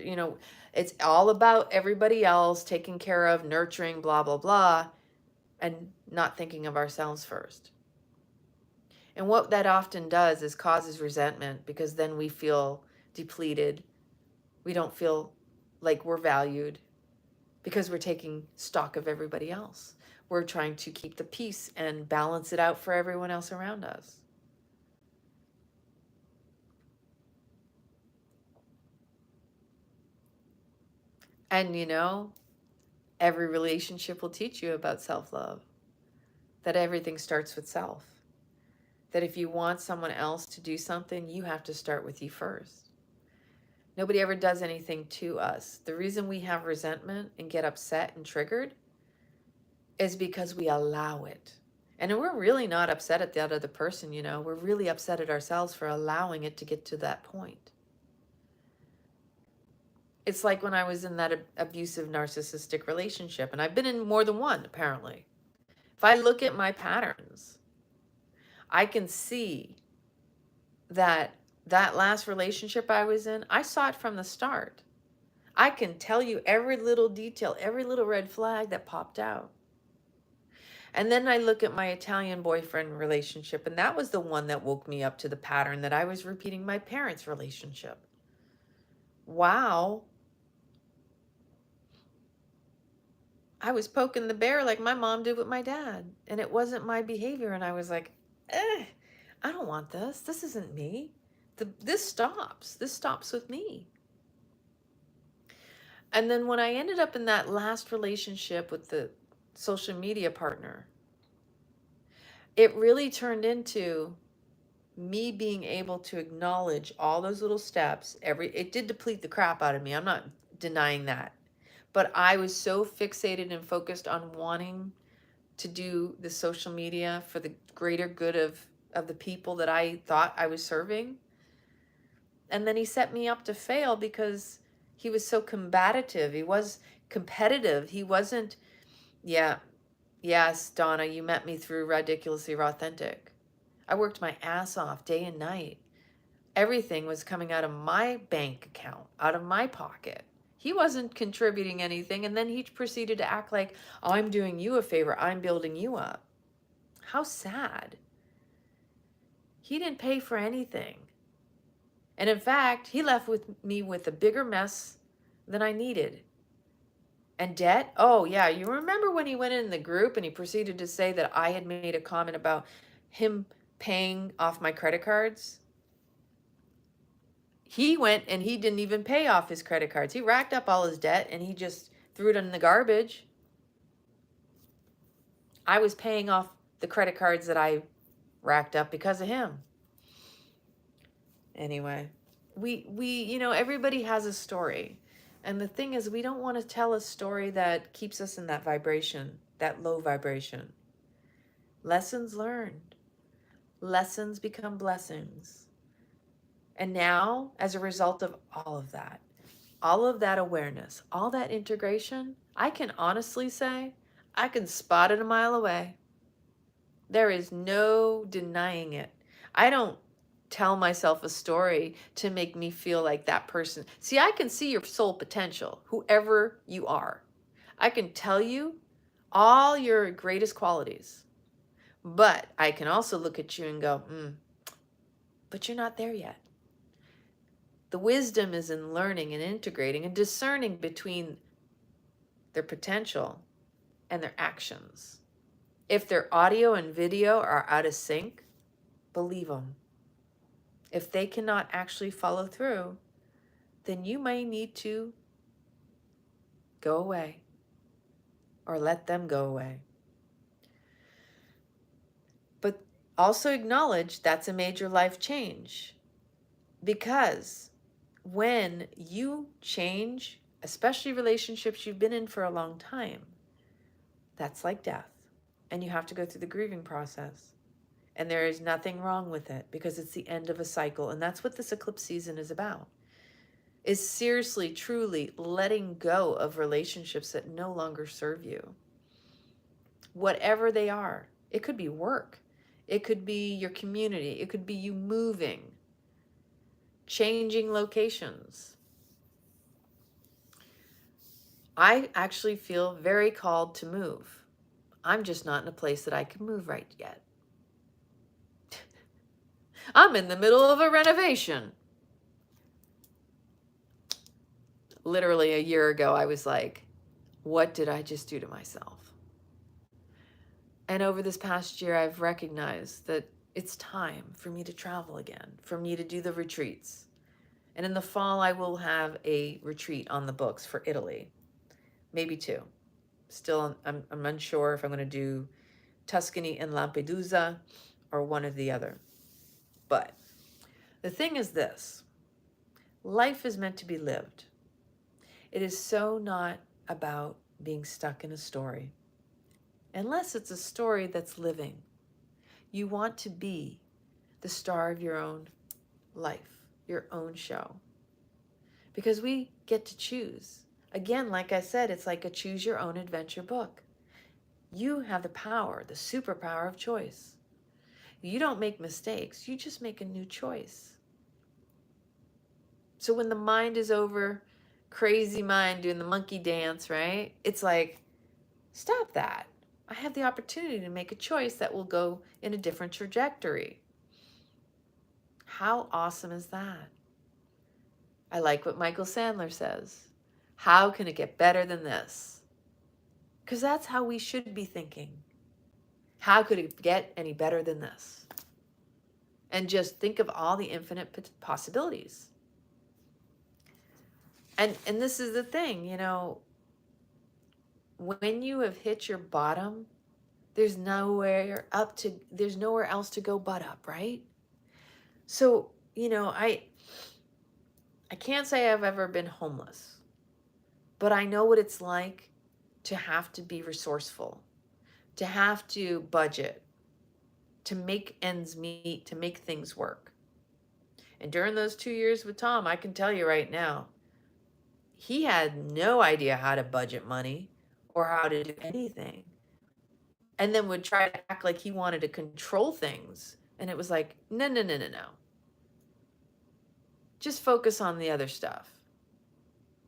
it's all about everybody else, taking care of, nurturing, blah, blah, blah, and not thinking of ourselves first. And what that often does is causes resentment, because then we feel depleted. We don't feel like we're valued. because we're taking stock of everybody else. We're trying to keep the peace and balance it out for everyone else around us. And you know, every relationship will teach you about self-love, that everything starts with self. That if you want someone else to do something, you have to start with you first. Nobody ever does anything to us. The reason we have resentment and get upset and triggered is because we allow it. And we're really not upset at the other person, you know. We're really upset at ourselves for allowing it to get to that point. It's like when I was in that abusive narcissistic relationship, and I've been in more than one, apparently. If I look at my patterns, I can see that that last relationship I was in, I saw it from the start. I can tell you every little detail, every little red flag that popped out. And then I look at my Italian boyfriend relationship, and that was the one that woke me up to the pattern that I was repeating my parents' relationship. Wow. I was poking the bear like my mom did with my dad, and it wasn't my behavior. And I was like, I don't want this. This isn't me. This stops. This stops with me. And then when I ended up in that last relationship with the social media partner, it really turned into me being able to acknowledge all those little steps. It did deplete the crap out of me. I'm not denying that. But I was so fixated and focused on wanting to do the social media for the greater good of the people that I thought I was serving. And then he set me up to fail because he was so combative. He was competitive. He wasn't, yes, Donna, you met me through Ridiculously Authentic. I worked my ass off day and night. Everything was coming out of my bank account, out of my pocket. He wasn't contributing anything, and then he proceeded to act like, I'm doing you a favor, I'm building you up. How sad. He didn't pay for anything. And in fact, he left me with a bigger mess than I needed. And debt? Oh yeah, you remember when he went in the group and he proceeded to say that I had made a comment about him paying off my credit cards? He went and he didn't even pay off his credit cards. He racked up all his debt and he just threw it in the garbage. I was paying off the credit cards that I racked up because of him. Anyway, we you know, everybody has a story. And the thing is, we don't want to tell a story that keeps us in that vibration, that low vibration. Lessons learned. Lessons become blessings. And now, as a result of all of that awareness, all that integration, I can honestly say, I can spot it a mile away. There is no denying it. I don't tell myself a story to make me feel like that person. See, I can see your soul potential, whoever you are. I can tell you all your greatest qualities. But I can also look at you and go, but you're not there yet. The wisdom is in learning and integrating and discerning between their potential and their actions. If their audio and video are out of sync, believe them. If they cannot actually follow through, then you may need to go away or let them go away. But also acknowledge that's a major life change, because when you change, especially relationships you've been in for a long time, that's like death. And you have to go through the grieving process. And there is nothing wrong with it because it's the end of a cycle. And that's what this eclipse season is about. Is seriously, truly letting go of relationships that no longer serve you. Whatever they are. It could be work. It could be your community. It could be you moving. Changing locations. I actually feel very called to move. I'm just not in a place that I can move right yet. I'm in the middle of a renovation. Literally a year ago, I was like, What did I just do to myself? And over this past year, I've recognized that it's time for me to travel again, for me to do the retreats. And in the fall, I will have a retreat on the books for Italy, maybe 2. Still, I'm unsure if I'm going to do Tuscany and Lampedusa or one or the other. But the thing is this, life is meant to be lived. It is so not about being stuck in a story, unless it's a story that's living. You want to be the star of your own life, your own show, because we get to choose. Again, like I said, it's like a choose your own adventure book. You have the power, the superpower of choice. You don't make mistakes, you just make a new choice. So when the mind is over, crazy mind doing the monkey dance, right? It's like, stop that. I have the opportunity to make a choice that will go in a different trajectory. How awesome is that? I like what Michael Sandler says. How can it get better than this? Because that's how we should be thinking. How could it get any better than this? And just think of all the infinite possibilities. And this is the thing, you know, when you have hit your bottom, there's nowhere else to go but up, right? So, you know, I can't say I've ever been homeless, but I know what it's like to have to be resourceful, to have to budget, to make ends meet, to make things work. And during those 2 years with Tom, I can tell you right now, he had no idea how to budget money or how to do anything. And then would try to act like he wanted to control things. And it was like, no. Just focus on the other stuff.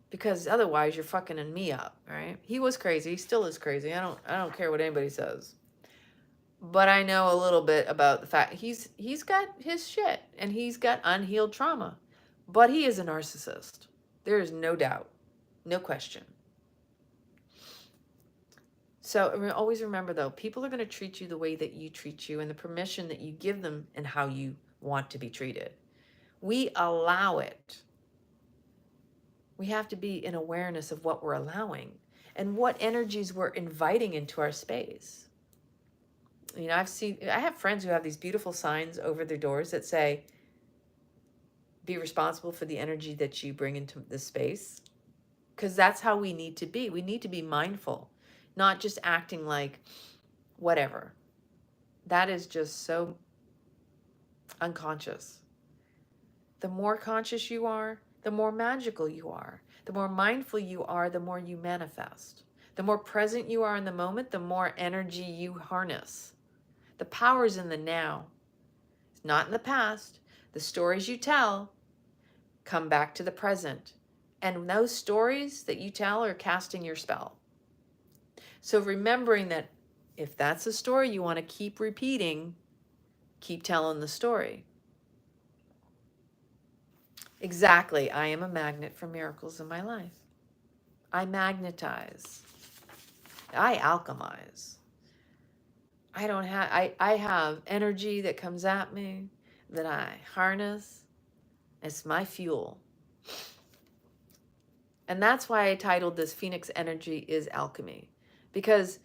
Because otherwise you're fucking me up, right? He was crazy. He still is crazy. I don't care what anybody says. But I know a little bit about the fact he's got his shit and he's got unhealed trauma. But he is a narcissist. There is no doubt. No question. So always remember, though, people are going to treat you the way that you treat you and the permission that you give them and how you want to be treated. We allow it. We have to be in awareness of what we're allowing and what energies we're inviting into our space. You know, I have friends who have these beautiful signs over their doors that say, be responsible for the energy that you bring into the space. Because that's how we need to be. We need to be mindful, not just acting like whatever. That is just so unconscious. The more conscious you are, the more magical you are. The more mindful you are, the more you manifest. The more present you are in the moment, the more energy you harness. The power's in the now. It's not in the past. The stories you tell come back to the present. And those stories that you tell are casting your spell. So remembering that if that's a story you want to keep repeating, keep telling the story. Exactly. I am a magnet for miracles in my life. I magnetize. I alchemize. I have energy that comes at me that I harness. It's my fuel. And that's why I titled this Phoenix Energy is Alchemy. Because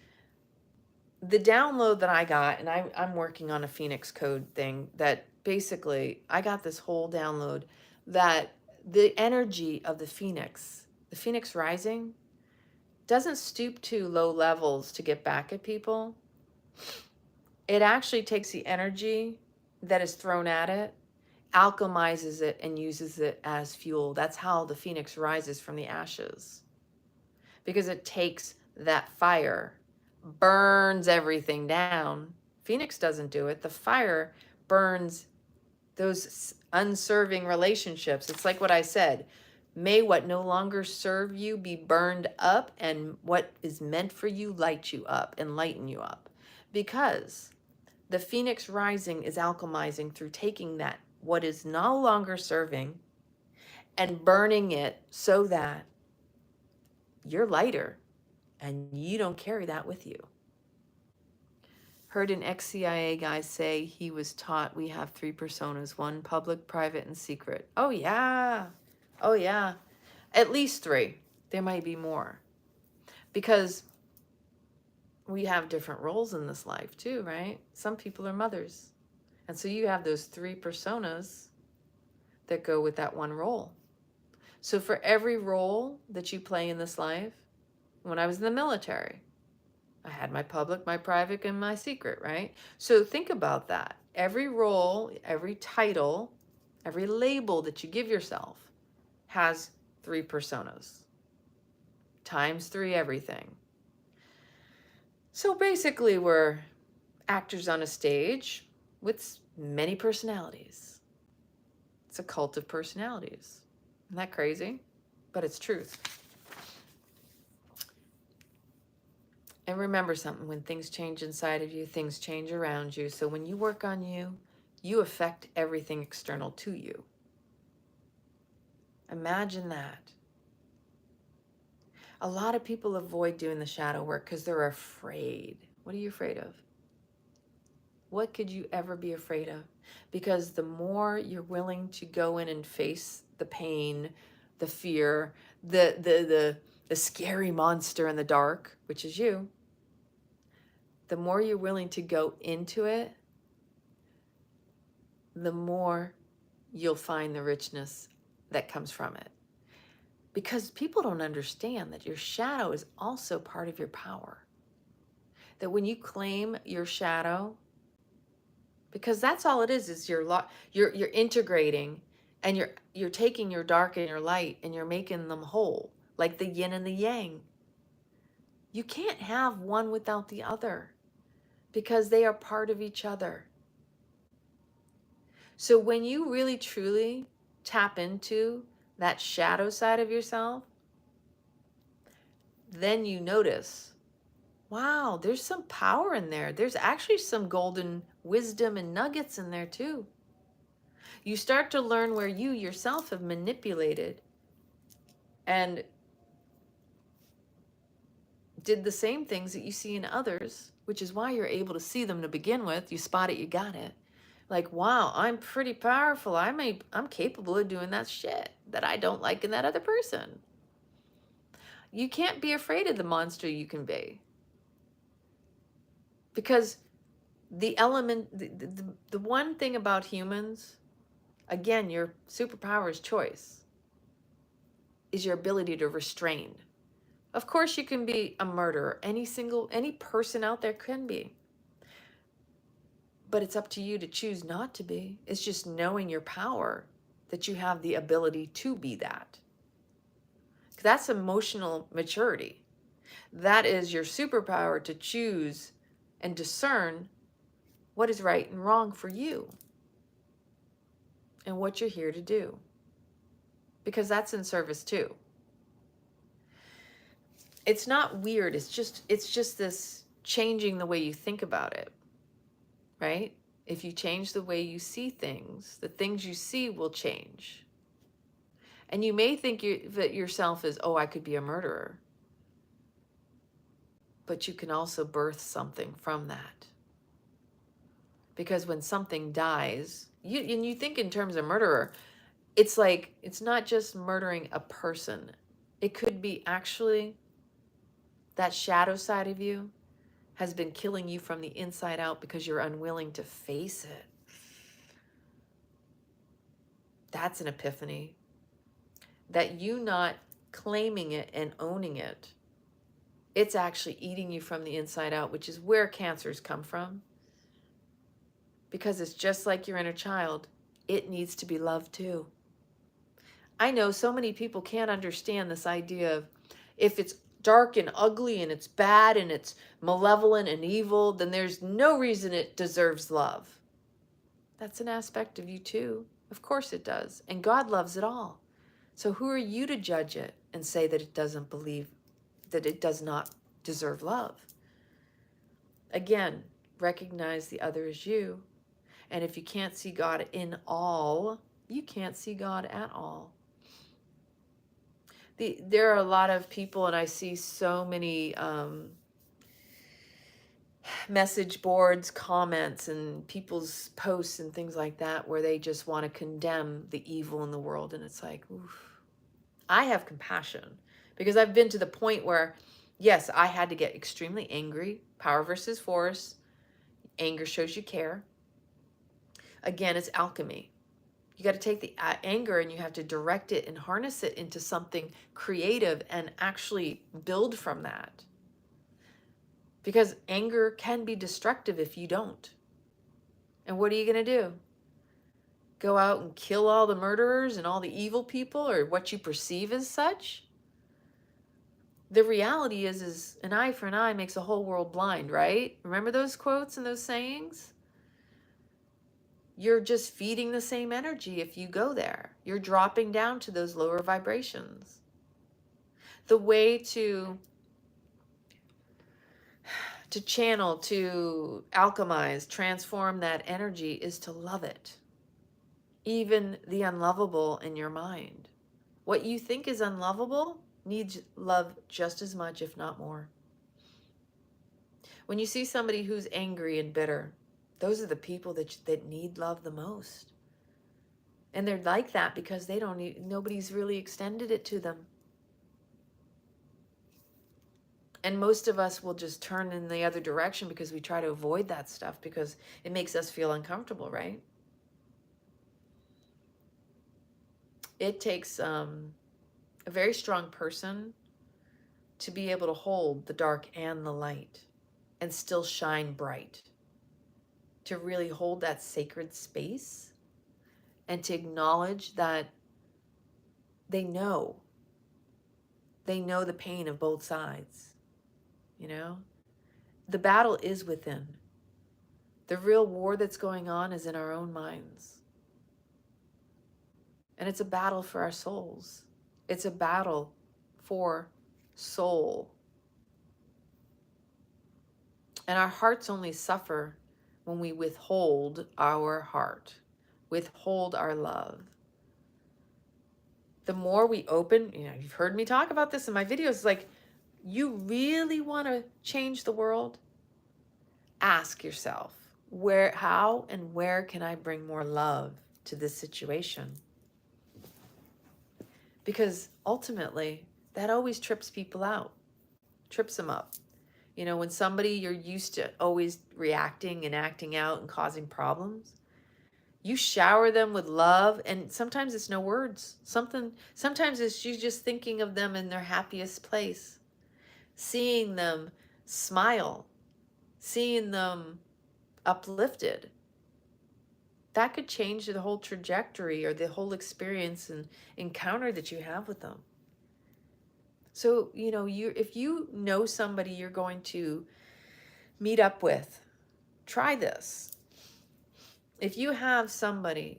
the download that I got, and I'm working on a Phoenix code thing that basically I got this whole download that the energy of the Phoenix rising, doesn't stoop to low levels to get back at people. It actually takes the energy that is thrown at it, alchemizes it, and uses it as fuel. That's how the Phoenix rises from the ashes. Because it takes that fire, burns everything down. Phoenix doesn't do it. The fire burns those unserving relationships. It's like what I said. May what no longer serve you be burned up, and what is meant for you light you up and lighten you up. Because the Phoenix rising is alchemizing through taking that, what is no longer serving, and burning it so that you're lighter. And you don't carry that with you. Heard an ex-CIA guy say he was taught we have 3 personas, one public, private, and secret. Oh yeah. Oh yeah. At least 3. There might be more. Because we have different roles in this life too, right? Some people are mothers. And so you have those 3 personas that go with that one role. So for every role that you play in this life, when I was in the military, I had my public, my private, and my secret, right? So think about that. Every role, every title, every label that you give yourself has 3 personas. Times 3 everything. So basically we're actors on a stage with many personalities. It's a cult of personalities. Isn't that crazy? But it's truth. And remember something, when things change inside of you, things change around you. So when you work on you, you affect everything external to you. Imagine that. A lot of people avoid doing the shadow work because they're afraid. What are you afraid of? What could you ever be afraid of? Because the more you're willing to go in and face the pain, the fear, the scary monster in the dark, which is you, the more you're willing to go into it, the more you'll find the richness that comes from it. Because people don't understand that your shadow is also part of your power. That when you claim your shadow, because that's all it is you're integrating, and you're taking your dark and your light and you're making them whole, like the yin and the yang. You can't have one without the other, because they are part of each other. So when you really truly tap into that shadow side of yourself, then you notice, wow, there's some power in there. There's actually some golden wisdom and nuggets in there too. You start to learn where you yourself have manipulated and did the same things that you see in others, which is why you're able to see them to begin with. You spot it, you got it. Like, wow, I'm pretty powerful. I'm capable of doing that shit that I don't like in that other person. You can't be afraid of the monster you can be. Because the one thing about humans, again, your superpower is choice, is your ability to restrain. Of course you can be a murderer. Any person out there can be. But it's up to you to choose not to be. It's just knowing your power, that you have the ability to be that. That's emotional maturity. That is your superpower, to choose and discern what is right and wrong for you and what you're here to do. Because that's in service too. It's not weird. It's just this changing the way you think about it. Right? If you change the way you see things, the things you see will change. And you may think that yourself is, oh, I could be a murderer. But you can also birth something from that. Because when something dies, you think in terms of murderer, it's like, it's not just murdering a person. It could be actually that shadow side of you has been killing you from the inside out because you're unwilling to face it. That's an epiphany. That you not claiming it and owning it, it's actually eating you from the inside out, which is where cancers come from. Because it's just like your inner child. It needs to be loved too. I know so many people can't understand this idea of, if it's dark and ugly and it's bad and it's malevolent and evil, then there's no reason it deserves love. That's an aspect of you too. Of course it does. And God loves it all. So who are you to judge it and say that it doesn't believe, that it does not deserve love? Again, recognize the other as you. And if you can't see God in all, you can't see God at all. there are a lot of people, and I see so many message boards, comments, and people's posts and things like that where they just want to condemn the evil in the world. And it's like, oof. I have compassion because I've been to the point where, yes, I had to get extremely angry. Power versus force. Anger shows you care. Again, it's alchemy. You got to take the anger and you have to direct it and harness it into something creative and actually build from that. Because anger can be destructive if you don't. And what are you going to do? Go out and kill all the murderers and all the evil people, or what you perceive as such? The reality is an eye for an eye makes a whole world blind, right? Remember those quotes and those sayings? You're just feeding the same energy if you go there. You're dropping down to those lower vibrations. The way to channel, to alchemize, transform that energy is to love it. Even the unlovable in your mind. What you think is unlovable needs love just as much, if not more. When you see somebody who's angry and bitter, those are the people that need love the most. And they're like that because they don't need, nobody's really extended it to them. And most of us will just turn in the other direction because we try to avoid that stuff because it makes us feel uncomfortable, right? It takes a very strong person to be able to hold the dark and the light and still shine bright. To really hold that sacred space and to acknowledge that they know the pain of both sides. You know, the battle is within. The real war that's going on is in our own minds. And it's a battle for our souls. It's a battle for soul. And our hearts only suffer when we withhold our heart, withhold our love. The more we open, you've heard me talk about this in my videos, like, you really want to change the world? Ask yourself, how and where can I bring more love to this situation? Because ultimately, that always trips people out, trips them up. When somebody you're used to always reacting and acting out and causing problems, you shower them with love, and sometimes it's no words. Sometimes it's you just thinking of them in their happiest place. Seeing them smile, seeing them uplifted, that could change the whole trajectory or the whole experience and encounter that you have with them. So, if you know somebody you're going to meet up with, try this. If you have somebody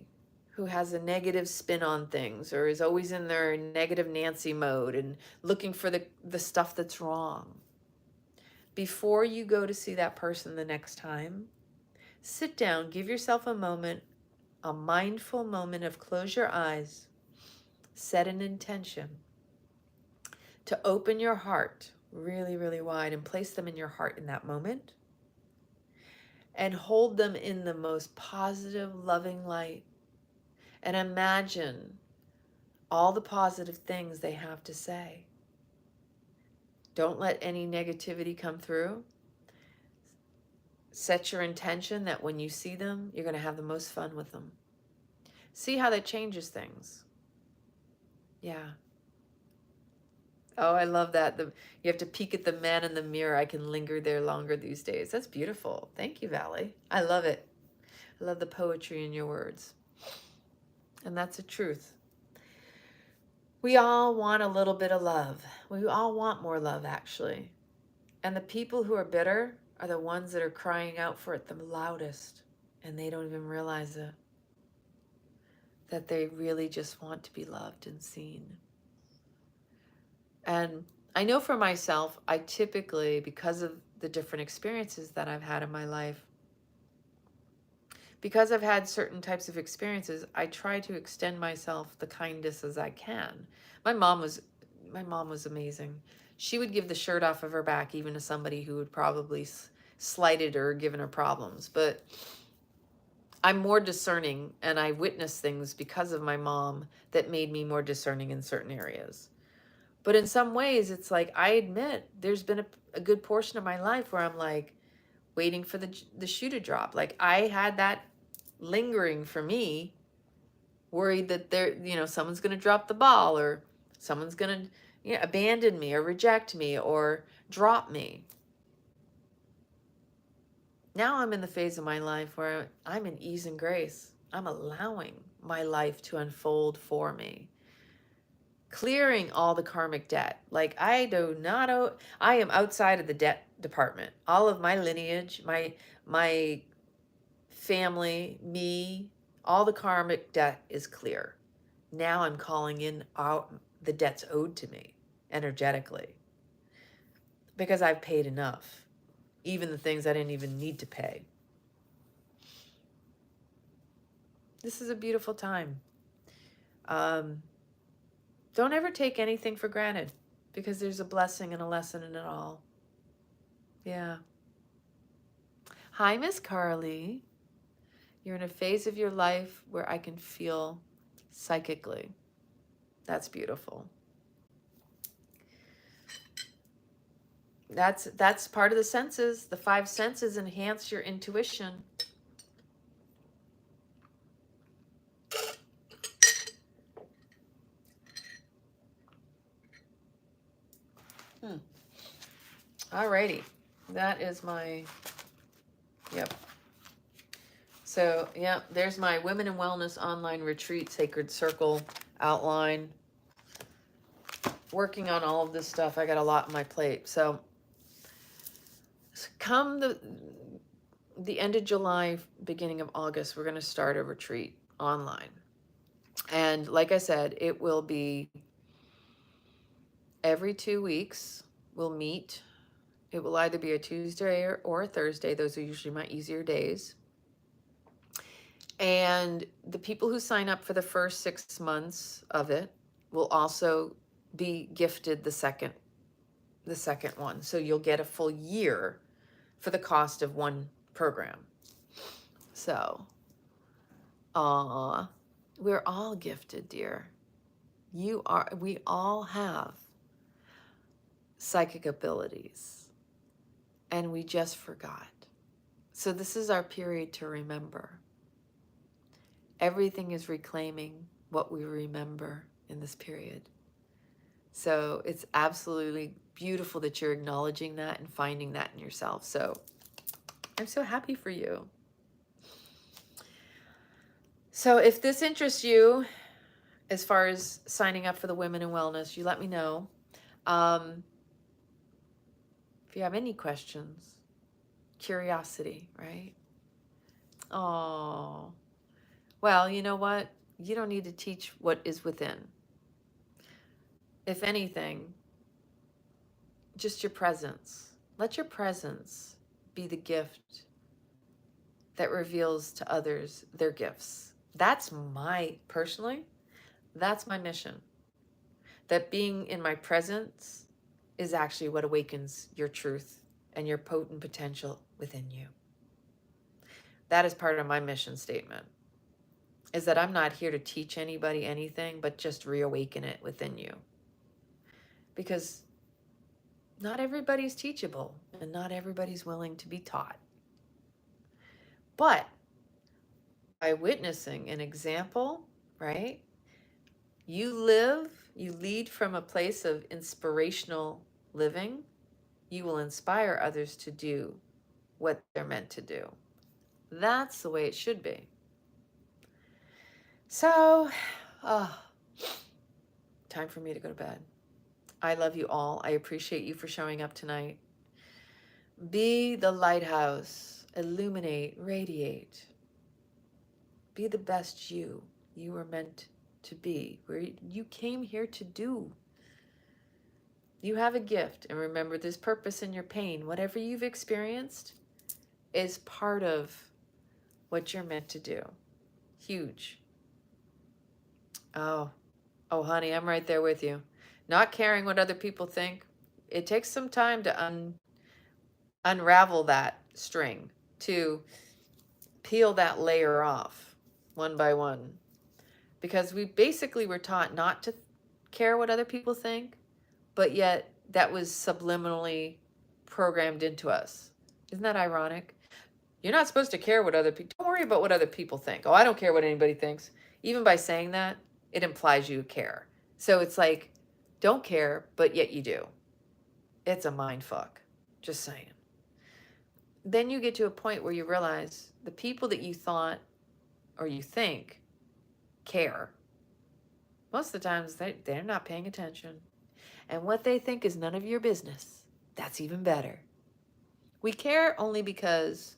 who has a negative spin on things or is always in their negative Nancy mode and looking for the stuff that's wrong, before you go to see that person the next time, sit down, give yourself a moment, a mindful moment of close your eyes, set an intention to open your heart really, really wide and place them in your heart in that moment and hold them in the most positive, loving light. And imagine all the positive things they have to say. Don't let any negativity come through. Set your intention that when you see them, you're going to have the most fun with them. See how that changes things. Yeah. Oh, I love that. You have to peek at the man in the mirror. I can linger there longer these days. That's beautiful. Thank you, Valley. I love it. I love the poetry in your words. And that's the truth. We all want a little bit of love. We all want more love, actually. And the people who are bitter are the ones that are crying out for it the loudest. And they don't even realize it. That they really just want to be loved and seen. And I know for myself, I typically, because of the different experiences that I've had in my life, because I've had certain types of experiences, I try to extend myself the kindest as I can. My mom was my mom was amazing. She would give the shirt off of her back even to somebody who would probably slighted her or given her problems. But I'm more discerning, and I witness things because of my mom that made me more discerning in certain areas. But in some ways, it's like, I admit there's been a good portion of my life where I'm like waiting for the shoe to drop. Like, I had that lingering for me, worried that someone's going to drop the ball, or someone's going to abandon me or reject me or drop me. Now I'm in the phase of my life where I'm in ease and grace. I'm allowing my life to unfold for me, clearing all the karmic debt. Like, I am outside of the debt department. All of my lineage, my family, me, all the karmic debt is clear. Now I'm calling in out the debts owed to me energetically, because I've paid enough, even the things I didn't even need to pay. This is a beautiful time. Don't ever take anything for granted, because there's a blessing and a lesson in it all. Yeah. Hi, Miss Carly. You're in a phase of your life where I can feel psychically. That's beautiful. That's part of the senses. The 5 senses enhance your intuition. Alrighty. That is my, yep. So, yeah, there's my Women in Wellness Online Retreat Sacred Circle outline. Working on all of this stuff. I got a lot on my plate. So come the end of July, beginning of August, we're going to start a retreat online. And like I said, it will be every 2 weeks. We'll meet. It will either be a Tuesday or a Thursday. Those are usually my easier days. And the people who sign up for the first 6 months of it will also be gifted the second one. So you'll get a full year for the cost of one program. So, we're all gifted, dear. We all have psychic abilities, and we just forgot. So this is our period to remember. Everything is reclaiming what we remember in this period. So it's absolutely beautiful that you're acknowledging that and finding that in yourself. So I'm so happy for you. So if this interests you, as far as signing up for the Women in Wellness, you let me know. If you have any questions, curiosity, right? Oh, well, you know what? You don't need to teach what is within. If anything, just your presence. Let your presence be the gift that reveals to others their gifts. That's personally, that's my mission. That being in my presence is actually what awakens your truth and your potent potential within you. That is part of my mission statement, is that I'm not here to teach anybody anything, but just reawaken it within you. Because not everybody's teachable, and not everybody's willing to be taught. But by witnessing an example, right? You lead from a place of inspirational living. You will inspire others to do what they're meant to do. That's the way it should be. So, time for me to go to bed. I love you all. I appreciate you for showing up tonight. Be the lighthouse. Illuminate, radiate. Be the best you were meant to be, where you came here to do. You have a gift, and remember, there's purpose in your pain. Whatever you've experienced is part of what you're meant to do. Huge. Oh, honey, I'm right there with you. not caring what other people think. It takes some time to unravel that string, to peel that layer off one by one. Because we basically were taught not to care what other people think, but yet that was subliminally programmed into us. Isn't that ironic? You're not supposed to care what other people, don't worry about what other people think. Oh, I don't care what anybody thinks. Even by saying that, it implies you care. So it's like, don't care, but yet you do. It's a mind fuck. Just saying. Then you get to a point where you realize the people that you thought or you think care, most of the times they're not paying attention. And what they think is none of your business. That's even better. We care only because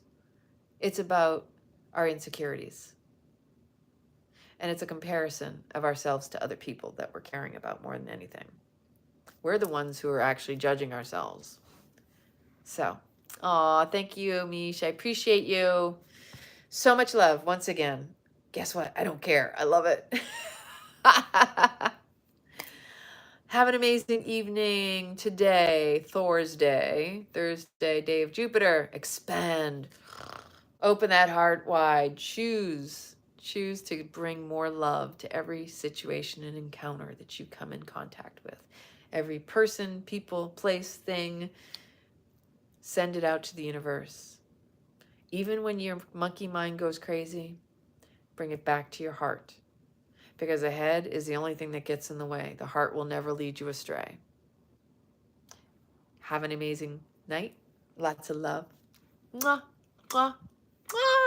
it's about our insecurities. And it's a comparison of ourselves to other people that we're caring about more than anything. We're the ones who are actually judging ourselves. So, aw, thank you, Mish. I appreciate you. So much love once again. Guess what? I don't care. I love it. Have an amazing evening today, Thursday, day of Jupiter. Expand. Open that heart wide. Choose to bring more love to every situation and encounter that you come in contact with. Every person, people, place, thing. Send it out to the universe. Even when your monkey mind goes crazy, bring it back to your heart. Because the head is the only thing that gets in the way. The heart will never lead you astray. Have an amazing night. Lots of love. Mwah, mwah, mwah.